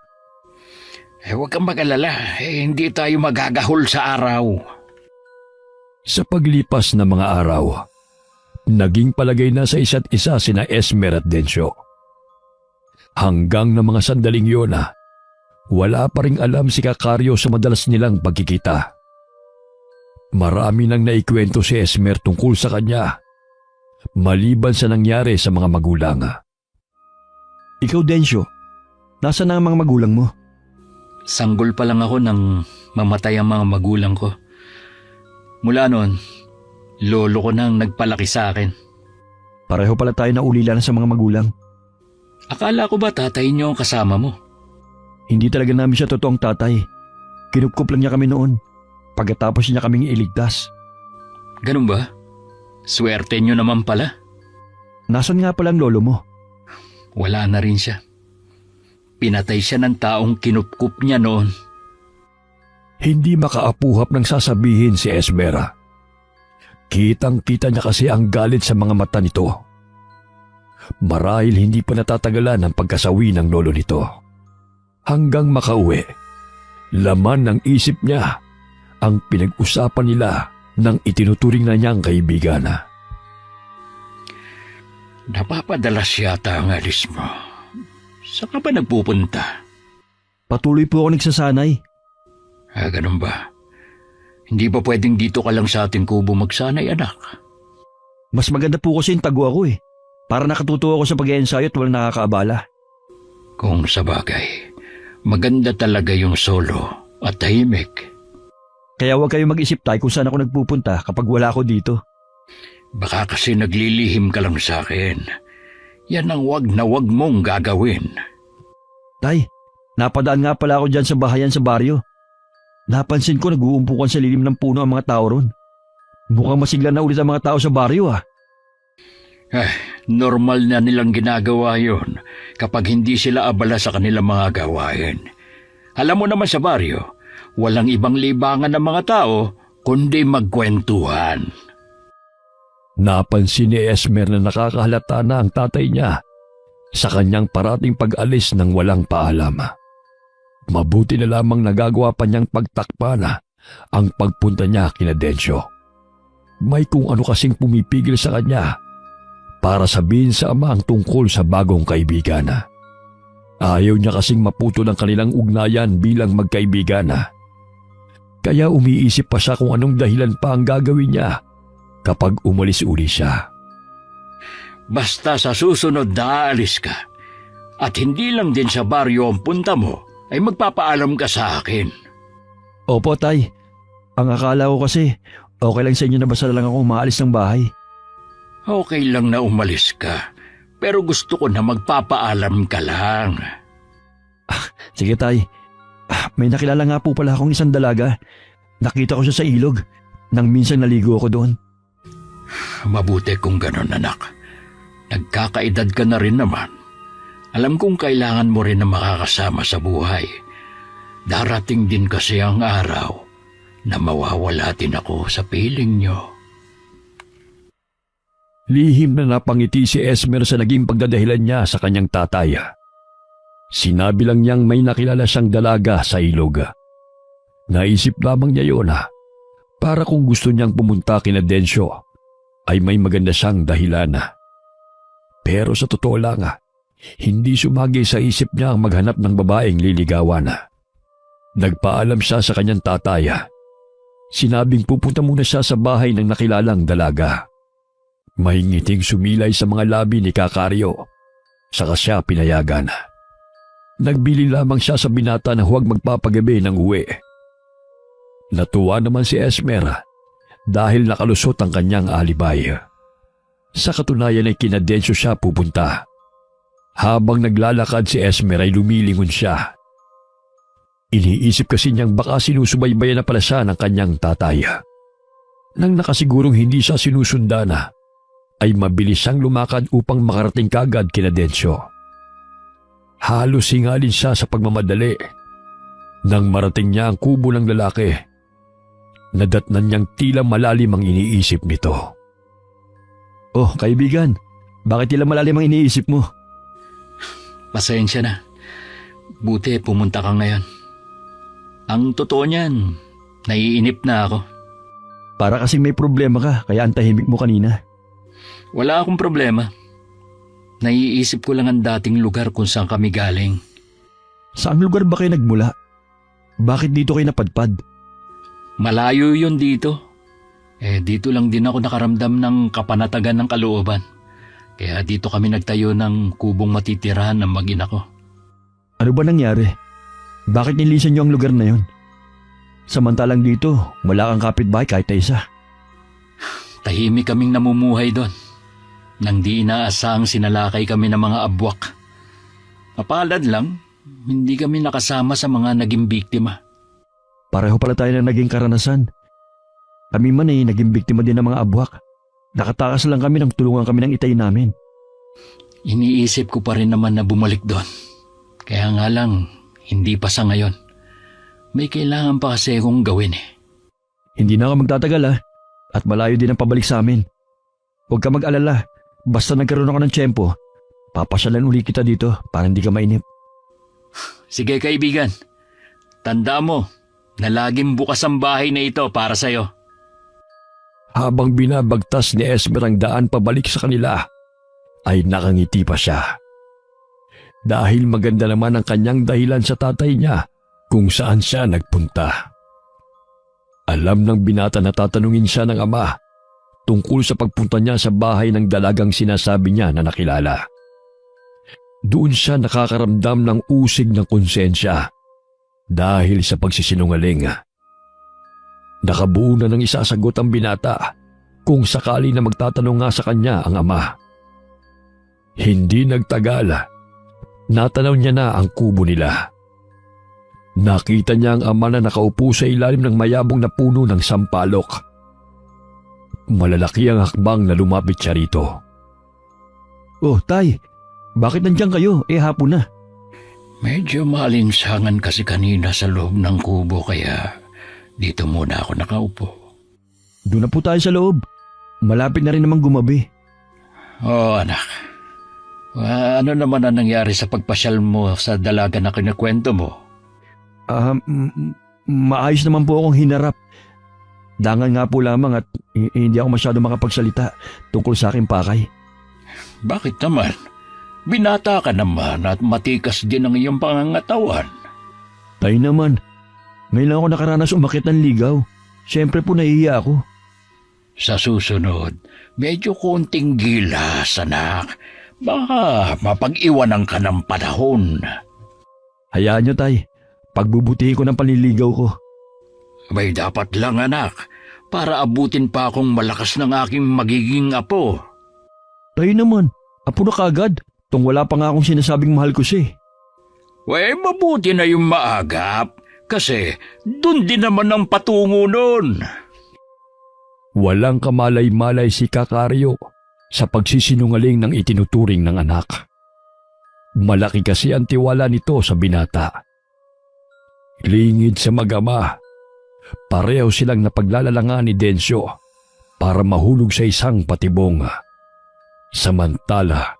Huwag kang mag-alala, hindi tayo magagahol sa araw. Sa paglipas ng mga araw, naging palagay na sa isa't isa sina Esmer at Densyo. Hanggang na mga sandaling yun wala pa ring alam si Kakaryo sa madalas nilang pagkikita. Marami nang naikwento si Esmer tungkol sa kanya, maliban sa nangyari sa mga magulang. Ikaw, Densyo, nasa na ang mga magulang mo? Sanggol pa lang ako nang mamatay ang mga magulang ko. Mula noon, lolo ko nang nagpalaki sa akin. Pareho pala tayo na ulila na sa mga magulang. Akala ko ba tatay niyo ang kasama mo? Hindi talaga namin siya totoong tatay. Kinupkup lang niya kami noon. Pagkatapos niya kaming iligtas. Ganun ba? Swerte niyo naman pala. Nasaan nga pala ang lolo mo? Wala na rin siya. Pinatay siya ng taong kinupkup niya noon. Hindi makaapuhap ng sasabihin si Esmera. Kitang-kita niya kasi ang galit sa mga mata nito. Marahil hindi pa natatagalan ang pagkasawi ng lolo nito. Hanggang makauwi, laman ng isip niya ang pinag-usapan nila ng itinuturing na niyang kaibigan. Napapadalas yata ang alis mo. Saan ka ba nagpupunta? Patuloy po ako nagsasanay. Ganun ba? Hindi ba pwedeng dito ka lang sa ating kubo magsanay, anak? Mas maganda po kasi yung tago ako eh. Para nakatuto ako sa pag-iensayo at walang nakakaabala. Kung sa bagay, maganda talaga yung solo at tahimik. Kaya huwag kayo mag-isip tayo kung saan ako nagpupunta kapag wala ako dito. Baka kasi naglilihim ka lang sa akin. Yan ang wag na wag mong gagawin. Tay, napadaan nga pala ako dyan sa bahayan sa baryo. Napansin ko nag-uumpukan sa lilim ng puno ang mga tao ron. Mukhang masigla na ulit ang mga tao sa baryo . Normal na nilang ginagawa yon kapag hindi sila abala sa kanilang mga gawain. Alam mo naman sa baryo, walang ibang libangan ng mga tao kundi magkwentuhan. Napansin ni Esmer na nakakahalata na ang tatay niya sa kanyang parating pag-alis ng walang paalam. Mabuti na lamang nagagawa pa niyang pagtakpan ang pagpunta niya kina Densyo. May kung ano kasing pumipigil sa kanya para sabihin sa ama ang tungkol sa bagong kaibigan. Ayaw niya kasing maputo ng kanilang ugnayan bilang magkaibigan. Kaya umiisip pa siya kung anong dahilan pa ang gagawin niya kapag umalis uli siya. Basta sa susunod na aalis ka at hindi lang din sa baryo ang punta mo, ay magpapaalam ka sa akin. Opo, Tay. Ang akala ko kasi, okay lang sa inyo na basta lang akong maalis ng bahay. Okay lang na umalis ka, pero gusto ko na magpapaalam ka lang. Sige, Tay. May nakilala nga po pala akong isang dalaga. Nakita ko siya sa ilog nang minsan naligo ako doon. Mabuti kung ganon, anak. Nagkakaedad ka na rin naman. Alam kong kailangan mo rin na makakasama sa buhay. Darating din kasi ang araw na mawawala din ako sa piling nyo. Lihim na napangiti si Esmer sa naging pagdadahilan niya sa kanyang tatay. Sinabi lang niyang may nakilala siyang dalaga sa ilog. Naisip lamang niya yun para kung gusto niyang pumunta kina Densyo ay may maganda siyang dahilan. Pero sa totoo lang, hindi sumagi sa isip niya ang maghanap ng babaeng liligawan. Nagpaalam siya sa kanyang tatay. Sinabing pupunta muna siya sa bahay ng nakilalang dalaga. May ngiting sumilay sa mga labi ni Kakario, saka siya pinayagan. Nagbili lamang siya sa binata na huwag magpapagabi ng uwi. Natuwa naman si Esmer dahil nakalusot ang kanyang alibay. Sa katunayan ay kina Densyo siya pupunta. Habang naglalakad si Esmer ay lumilingon siya. Iniisip kasi niyang baka sinusubaybayan na pala siya ng kanyang tatay. Nang nakasigurong hindi siya sinusundan ay mabilis siyang lumakad upang makarating kagad kina Densyo. Halos hingalin siya sa pagmamadali. Nang marating niya ang kubo ng lalaki, nadatnan niyang tila malalim ang iniisip nito. Oh, kaibigan, bakit tila malalim ang iniisip mo? Pasensya na. Buti pumunta ka ngayon. Ang totoo niyan, naiinip na ako. Para kasing may problema ka, kaya ang tahimik mo kanina. Wala akong problema. Naiisip ko lang ang dating lugar kung saan kami galing. Saang lugar ba kayo nagmula? Bakit dito kayo napadpad? Malayo yun dito. Dito lang din ako nakaramdam ng kapanatagan ng kalooban. Kaya dito kami nagtayo ng kubong matitirahan ng mag-ina ko. Ano ba nangyari? Bakit nilisan niyo ang lugar na yon? Samantalang dito, wala kang kapitbahay kahit na isa. Tahimik kaming namumuhay doon. Nang di inaasahang sinalakay kami ng mga abwak. Mapalad lang, hindi kami nakasama sa mga naging biktima. Pareho pala tayo na naging karanasan. Kami man ay naging biktima din ng mga abwak. Nakatakas lang kami nang tulungan kami ng itay namin. Iniisip ko pa rin naman na bumalik doon. Kaya nga lang, hindi pa sa ngayon. May kailangan pa kasi akong gawin Hindi na ako magtatagal at malayo din ang pabalik sa amin. Huwag ka mag-alala, basta nagkaroon ako ng tiyempo, papasyalan uli kita dito para hindi ka mainip. Sige kaibigan, tanda mo na laging bukas ang bahay na ito para sa'yo. Habang binabagtas ni Esmer ang daan pabalik sa kanila, ay nakangiti pa siya. Dahil maganda naman ang kanyang dahilan sa tatay niya kung saan siya nagpunta. Alam ng binata na tatanungin siya ng ama tungkol sa pagpunta niya sa bahay ng dalagang sinasabi niya na nakilala. Doon siya nakakaramdam ng usig ng konsensya dahil sa pagsisinungaling. Nakabuo na ng isasagot ang binata kung sakali na magtatanong nga sa kanya ang ama. Hindi nagtagal, natanaw niya na ang kubo nila. Nakita niya ang ama na nakaupo sa ilalim ng mayabong na puno ng sampalok. Malalaki ang hakbang na lumapit siya rito. Oh, tay, bakit nandiyan kayo? Hapon na. Medyo maalinsangan kasi kanina sa loob ng kubo kaya dito muna ako nakaupo. Doon na po tayo sa loob. Malapit na rin namang gumabi. Oh anak, ano naman ang nangyari sa pagpasyal mo sa dalaga na kinakwento mo? Maayos naman po akong hinarap. Dangan nga po lamang at hindi ako masyado makapagsalita tungkol sa aking pakay. Bakit naman? Binata ka naman at matikas din ang iyong pangangatawan. Tayo naman, ngayon lang ako nakaranas umakit ng ligaw. Siyempre po nahihiya ako. Sa susunod, medyo konting gilas, anak. Baka mapag-iwanan ka ng panahon. Hayaan niyo, tay. Pagbubutihin ko ng panliligaw ko. May dapat lang, anak, para abutin pa akong malakas ng aking magiging apo. Tayo naman, apo na kagad. Tung wala pa nga akong sinasabing mahal ko siya. Mabuti na yung maagap. Kasi dun din naman ang patungo nun. Walang kamalay-malay si Kakario sa pagsisinungaling ng itinuturing ng anak. Malaki kasi ang tiwala nito sa binata. Lingid sa mag-ama, pareho silang napaglalalangan ni Densyo para mahulog sa isang patibong. Samantala,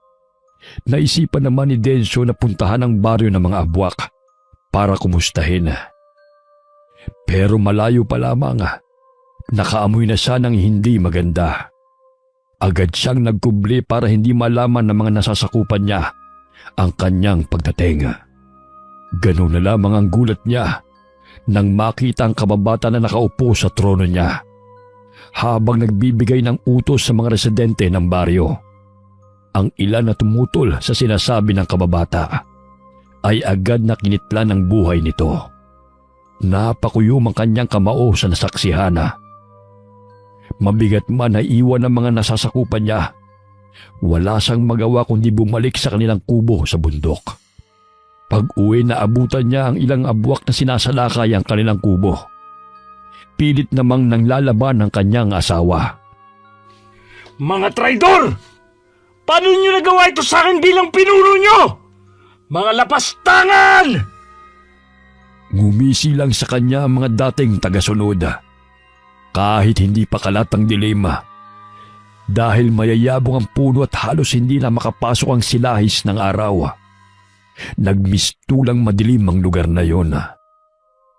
naisipan naman ni Densyo na puntahan ang baryo ng mga abwak para kumustahin. Pero malayo pa lamang, nakaamoy na siya ng hindi maganda. Agad siyang nagkubli para hindi malaman ng mga nasasakupan niya ang kanyang pagdating. Ganun na lamang ang gulat niya nang makita ang kababata na nakaupo sa trono niya habang nagbibigay ng utos sa mga residente ng baryo. Ang ilan na tumutol sa sinasabi ng kababata ay agad na kinitlan ng buhay nito. Napakuyom ang kanyang kamao sa nasaksihan. Mabigat man ay iwan ng mga nasasakupan niya. Wala siyang magawa kundi bumalik sa kanilang kubo sa bundok. Pag-uwi na abutan niya ang ilang abwak na sinasalakay ang kanilang kubo. Pilit namang nanglalaban ng kanyang asawa. Mga traidor! Paano niyo nagawa ito sa akin bilang pinuno niyo? Mga lapastangan! Ngumisi lang sa kanya ang mga dating tagasunod. Kahit hindi pa kalat ang dilema. Dahil mayayabong ang puno at halos hindi na makapasok ang silahis ng araw. Nagmistulang madilim ang lugar na yon.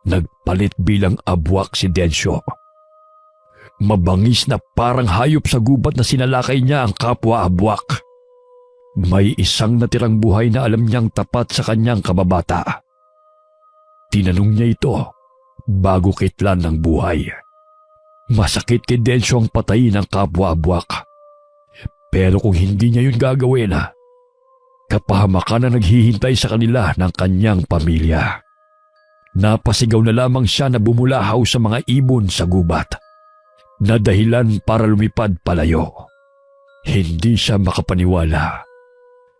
Nagpalit bilang abwak si Densyo. Mabangis na parang hayop sa gubat na sinalakay niya ang kapwa abwak. May isang natirang buhay na alam niyang tapat sa kanyang kababata. Tinanong niya ito bago kitlan ng buhay. Masakit kay Densyo ang patayin ng kapwa abwak. Pero kung hindi niya yun gagawin, kapahamakan na naghihintay sa kanila ng kanyang pamilya. Napasigaw na lamang siya na bumulahaw sa mga ibon sa gubat, na dahilan para lumipad palayo. Hindi siya makapaniwala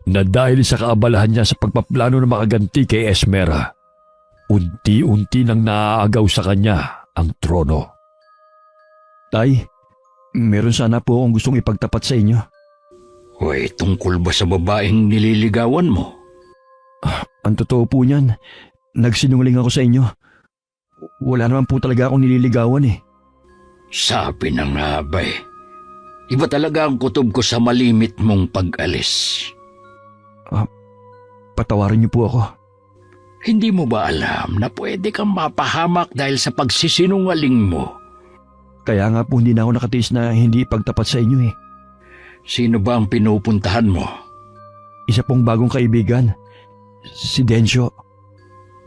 na dahil sa kaabalahan niya sa pagpaplano na makaganti kay Esmera, unti-unti nang naaagaw sa kanya ang trono. Tay, meron sana po akong gustong ipagtapat sa inyo. Hoy, tungkol ba sa babaeng nililigawan mo? Ang totoo po niyan, nagsinungaling ako sa inyo. Wala naman po talaga akong nililigawan eh. Sabi na nga ba eh. Iba talaga ang kutob ko sa malimit mong pag-alis. Patawarin niyo po ako. Hindi mo ba alam na pwede kang mapahamak dahil sa pagsisinungaling mo? Kaya nga po hindi na ako nakatiis na hindi ipagtapat sa inyo eh. Sino ba ang pinupuntahan mo? Isa pong bagong kaibigan, si Densyo.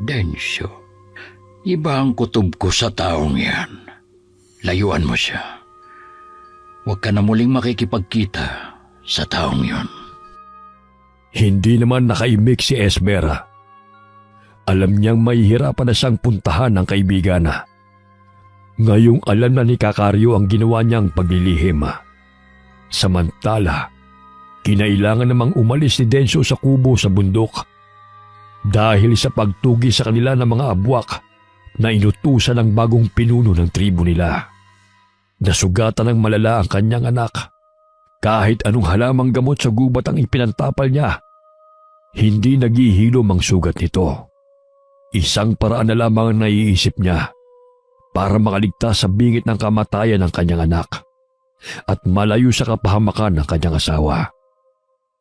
Densyo, iba ang kutob ko sa taong yan. Layuan mo siya. Huwag ka na muling makikipagkita sa taong yon. Hindi naman nakaimik si Esmera. Alam niyang mahihirapan na siyang puntahan ng kaibigan. Ngayong alam na ni Kakaryo ang ginawa niyang paglilihim. Samantala, kinailangan namang umalis ni Densyo sa kubo sa bundok dahil sa pagtugi sa kanila ng mga abwak na inutusan ng bagong pinuno ng tribo nila. Nasugatan ng malala ang kanyang anak. Kahit anong halamang gamot sa gubat ang ipinantapal niya, hindi naghihilom ang sugat nito. Isang paraan na lamang ang naiisip niya para makaligtas sa bingit ng kamatayan ng kanyang anak at malayo sa kapahamakan ng kanyang asawa.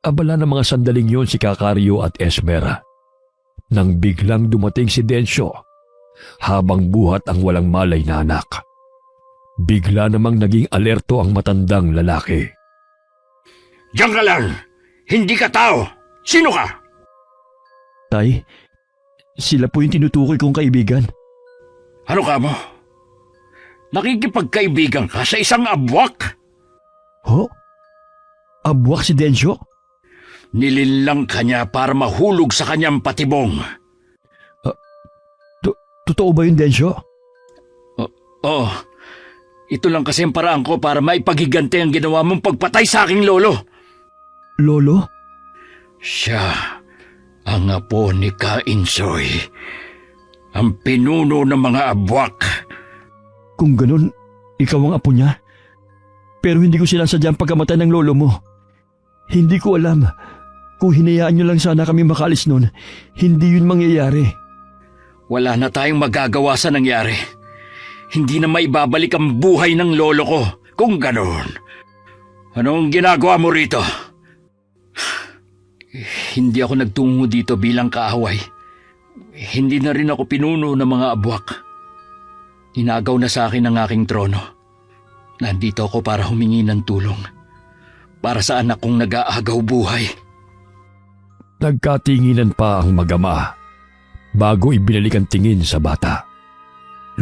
Abala ng mga sandaling yon si Kakaryo at Esmera nang biglang dumating si Densyo habang buhat ang walang malay na anak. Bigla namang naging alerto ang matandang lalaki. Diyan ka lang! Hindi ka tao! Sino ka? Tay, sila po yung tinutukoy kong kaibigan. Ano ka mo? Nakikipagkaibigan ka sa isang abwak? Ho? Abwak si Densyo? Nilinlang ka niya para mahulog sa kanyang patibong. Totoo ba yun, Densyo? Oo. Ito lang kasi ang paraan ko para maipagiganti ang ginawa mong pagpatay sa aking lolo. Lolo? Siya ang apo ni Kainsoy, ang pinuno ng mga abwak. Kung ganun, ikaw ang apo niya. Pero hindi ko sinasadyang pagkamatay ng lolo mo. Hindi ko alam Kung hinayaan niyo lang sana kami makalis nun, hindi yun mangyayari. Wala na tayong magagawa sa nangyari. Hindi na maibabalik ang buhay ng lolo ko kung ganoon. Anong ginagawa mo rito? Hindi ako nagtungo dito bilang kaaway. Hindi na rin ako pinuno ng mga abwak. Inagaw na sa akin ang aking trono. Nandito ako para humingi ng tulong. Para sa anak kong nag-aagaw buhay. Nagkatinginan pa ang mag-ama bago ibinalik ang tingin sa bata.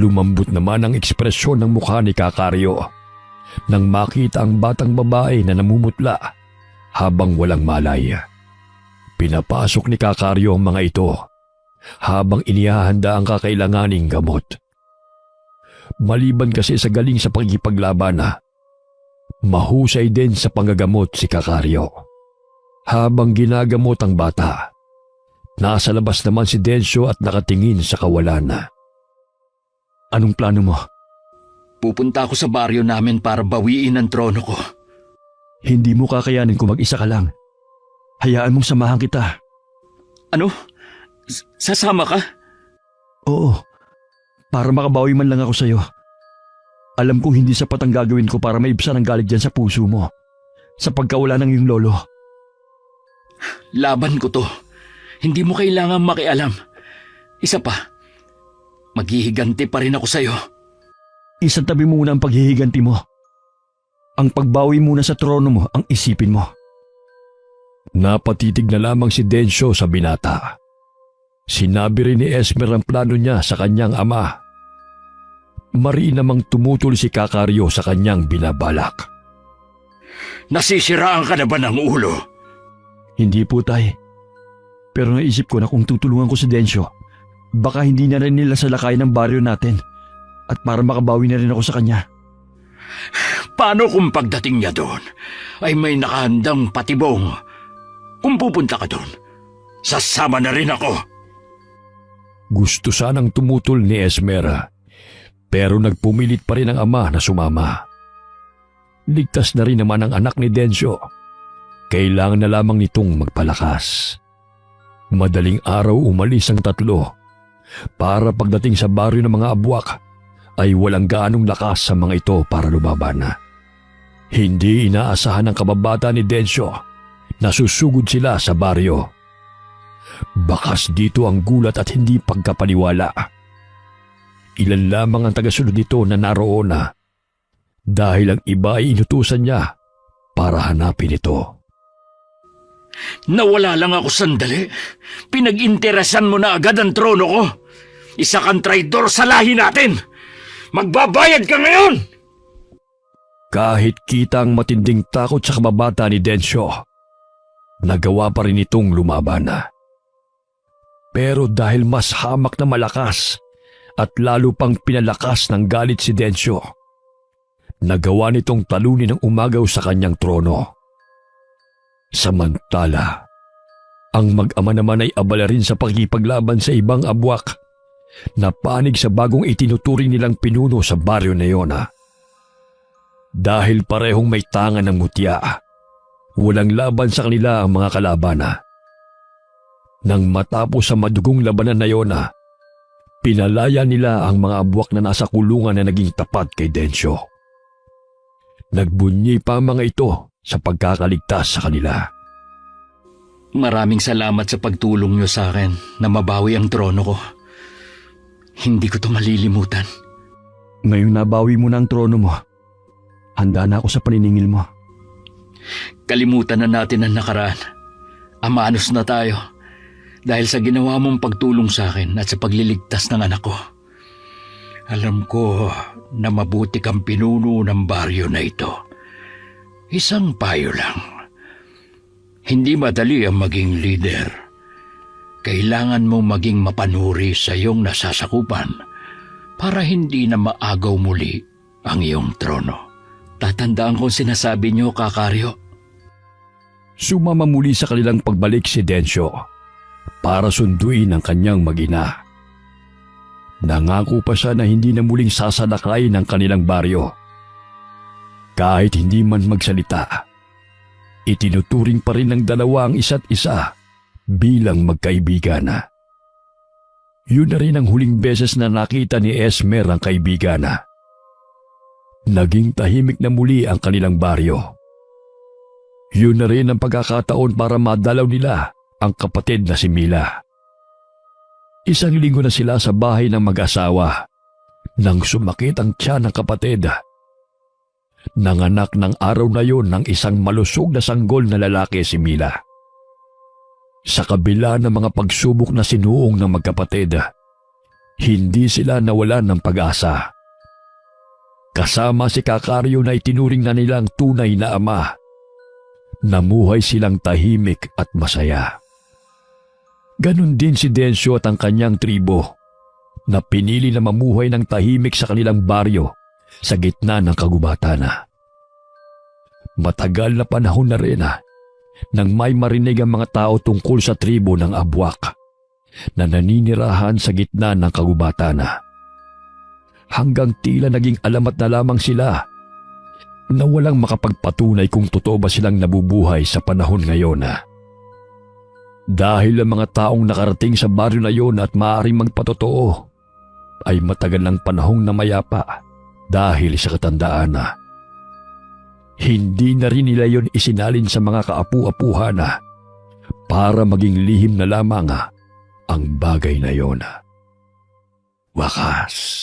Lumambot naman ang ekspresyon ng mukha ni Kakario nang makita ang batang babae na namumutla habang walang malay. Pinapasok ni Kakario ang mga ito habang inihahanda ang kakailanganing gamot. Maliban kasi sa galing sa pagkipaglaban, mahusay din sa panggagamot si Kakario. Habang ginagamot ang bata, nasa labas naman si Densyo at nakatingin sa kawalan. Anong plano mo? Pupunta ako sa baryo namin para bawiin ang trono ko. Hindi mo kakayanin kung mag-isa ka lang. Hayaan mong samahan kita. Ano? Sasama ka? Oo, para makabawi man lang ako sa'yo. Alam kong hindi sapat ang gagawin ko para maibsan ang galit dyan sa puso mo sa pagkawala ng iyong lolo. Laban ko to. Hindi mo kailangan makialam. Isa pa, maghihiganti pa rin ako sa'yo. Isang tabi muna ang paghihiganti mo. Ang pagbawi muna sa trono mo ang isipin mo. Napatitig na lamang si Densyo sa binata. Sinabi rin ni Esmer ang plano niya sa kanyang ama. Mariin namang tumutol si Kakario sa kanyang binabalak. Nasisiraan ka na ba ng ulo? Hindi po, tay. Pero naisip ko na kung tutulungan ko si Densyo, baka hindi na rin nila salakay ng baryo natin at para makabawi na rin ako sa kanya. Paano kung pagdating niya doon ay may nakahandang patibong? Kung pupunta ka doon, sasama na rin ako. Gusto sanang tumutol ni Esmera, pero nagpumilit pa rin ang ama na sumama. Ligtas na rin naman ang anak ni Densyo. Kailangan na lamang nitong magpalakas. Madaling araw umalis ang tatlo para pagdating sa baryo ng mga abwak ay walang gaanong lakas sa mga ito para lumaban. Hindi inaasahan ng kababata ni Densyo na susugod sila sa baryo. Bakas dito ang gulat at hindi pagkapaniwala. Ilan lamang ang tagasunod nito na naroon na dahil ang iba ay inutusan niya para hanapin ito. Nawala lang ako sandali. Pinag-interesan mo na agad ang trono ko. Isa kang traidor sa lahi natin. Magbabayad ka ngayon! Kahit kita ang matinding takot sa kababata ni Densyo, nagawa pa rin itong lumaban. Pero dahil mas hamak na malakas at lalo pang pinalakas ng galit si Densyo, nagawa nitong talunin ng umagaw sa kanyang trono. Samantala, ang mag-ama naman ay abala rin sa pagkipaglaban sa ibang abwak na panig sa bagong itinuturing nilang pinuno sa baryo na iyon. Dahil parehong may tangan ng mutya, walang laban sa kanila ang mga kalaban. Nang matapos sa madugong labanan na iyon, pinalaya nila ang mga abwak na nasa kulungan na naging tapat kay Densyo. Nagbunyi pa ang mga ito sa pagkakaligtas sa kanila. Maraming salamat sa pagtulong niyo sa akin na mabawi ang trono ko. Hindi ko to malilimutan. Ngayong nabawi mo na ang trono mo, handa na ako sa paniningil mo. Kalimutan na natin ang nakaraan. Amanos na tayo dahil sa ginawa mong pagtulong sa akin at sa pagliligtas ng anak ko. Alam ko na mabuti kang pinuno ng baryo na ito. Isang payo lang. Hindi madali ang maging leader. Kailangan mo maging mapanuri sa iyong nasasakupan para hindi na maagaw muli ang iyong trono. Tatandaan ko sinasabi niyo, Kakario. Sumama muli sa kanilang pagbalik si Densyo para sunduin ang kanyang mag-ina. Nangako pa siya na hindi na muling sasalakay ng kanilang baryo. Kahit hindi man magsalita, itinuturing pa rin ng dalawa ang isa't isa bilang magkaibigan. Yun na rin ang huling beses na nakita ni Esmer ang kaibigan. Naging tahimik na muli ang kanilang baryo. Yun na rin ang pagkakataon para madalaw nila ang kapatid na si Mila. Isang linggo na sila sa bahay ng mag-asawa nang sumakit ang tiyan ng kapatid. Nanganak ng araw na yon ng isang malusog na sanggol na lalaki si Mila. Sa kabila ng mga pagsubok na sinuong ng magkapatid, hindi sila nawalan ng pag-asa. Kasama si Kakaryo na itinuring na nilang tunay na ama, namuhay silang tahimik at masaya. Ganon din si Densyo at ang kanyang tribo na pinili na mamuhay ng tahimik sa kanilang baryo sa gitna ng kagubatan. Matagal na panahon na rin nang may marinig ang mga tao tungkol sa tribo ng Abwak na naninirahan sa gitna ng kagubatan. Hanggang tila naging alamat na lamang sila na walang makapagpatunay kung totoo ba silang nabubuhay sa panahon ngayon. Dahil ang mga taong nakarating sa baryo na yon at maaaring magpatotoo ay matagal ng panahong namayapa dahil sa katandaan. Hindi na rin nila yon isinalin sa mga kaapu-apuhan para maging lihim na lamang ang bagay na yon. Wakas.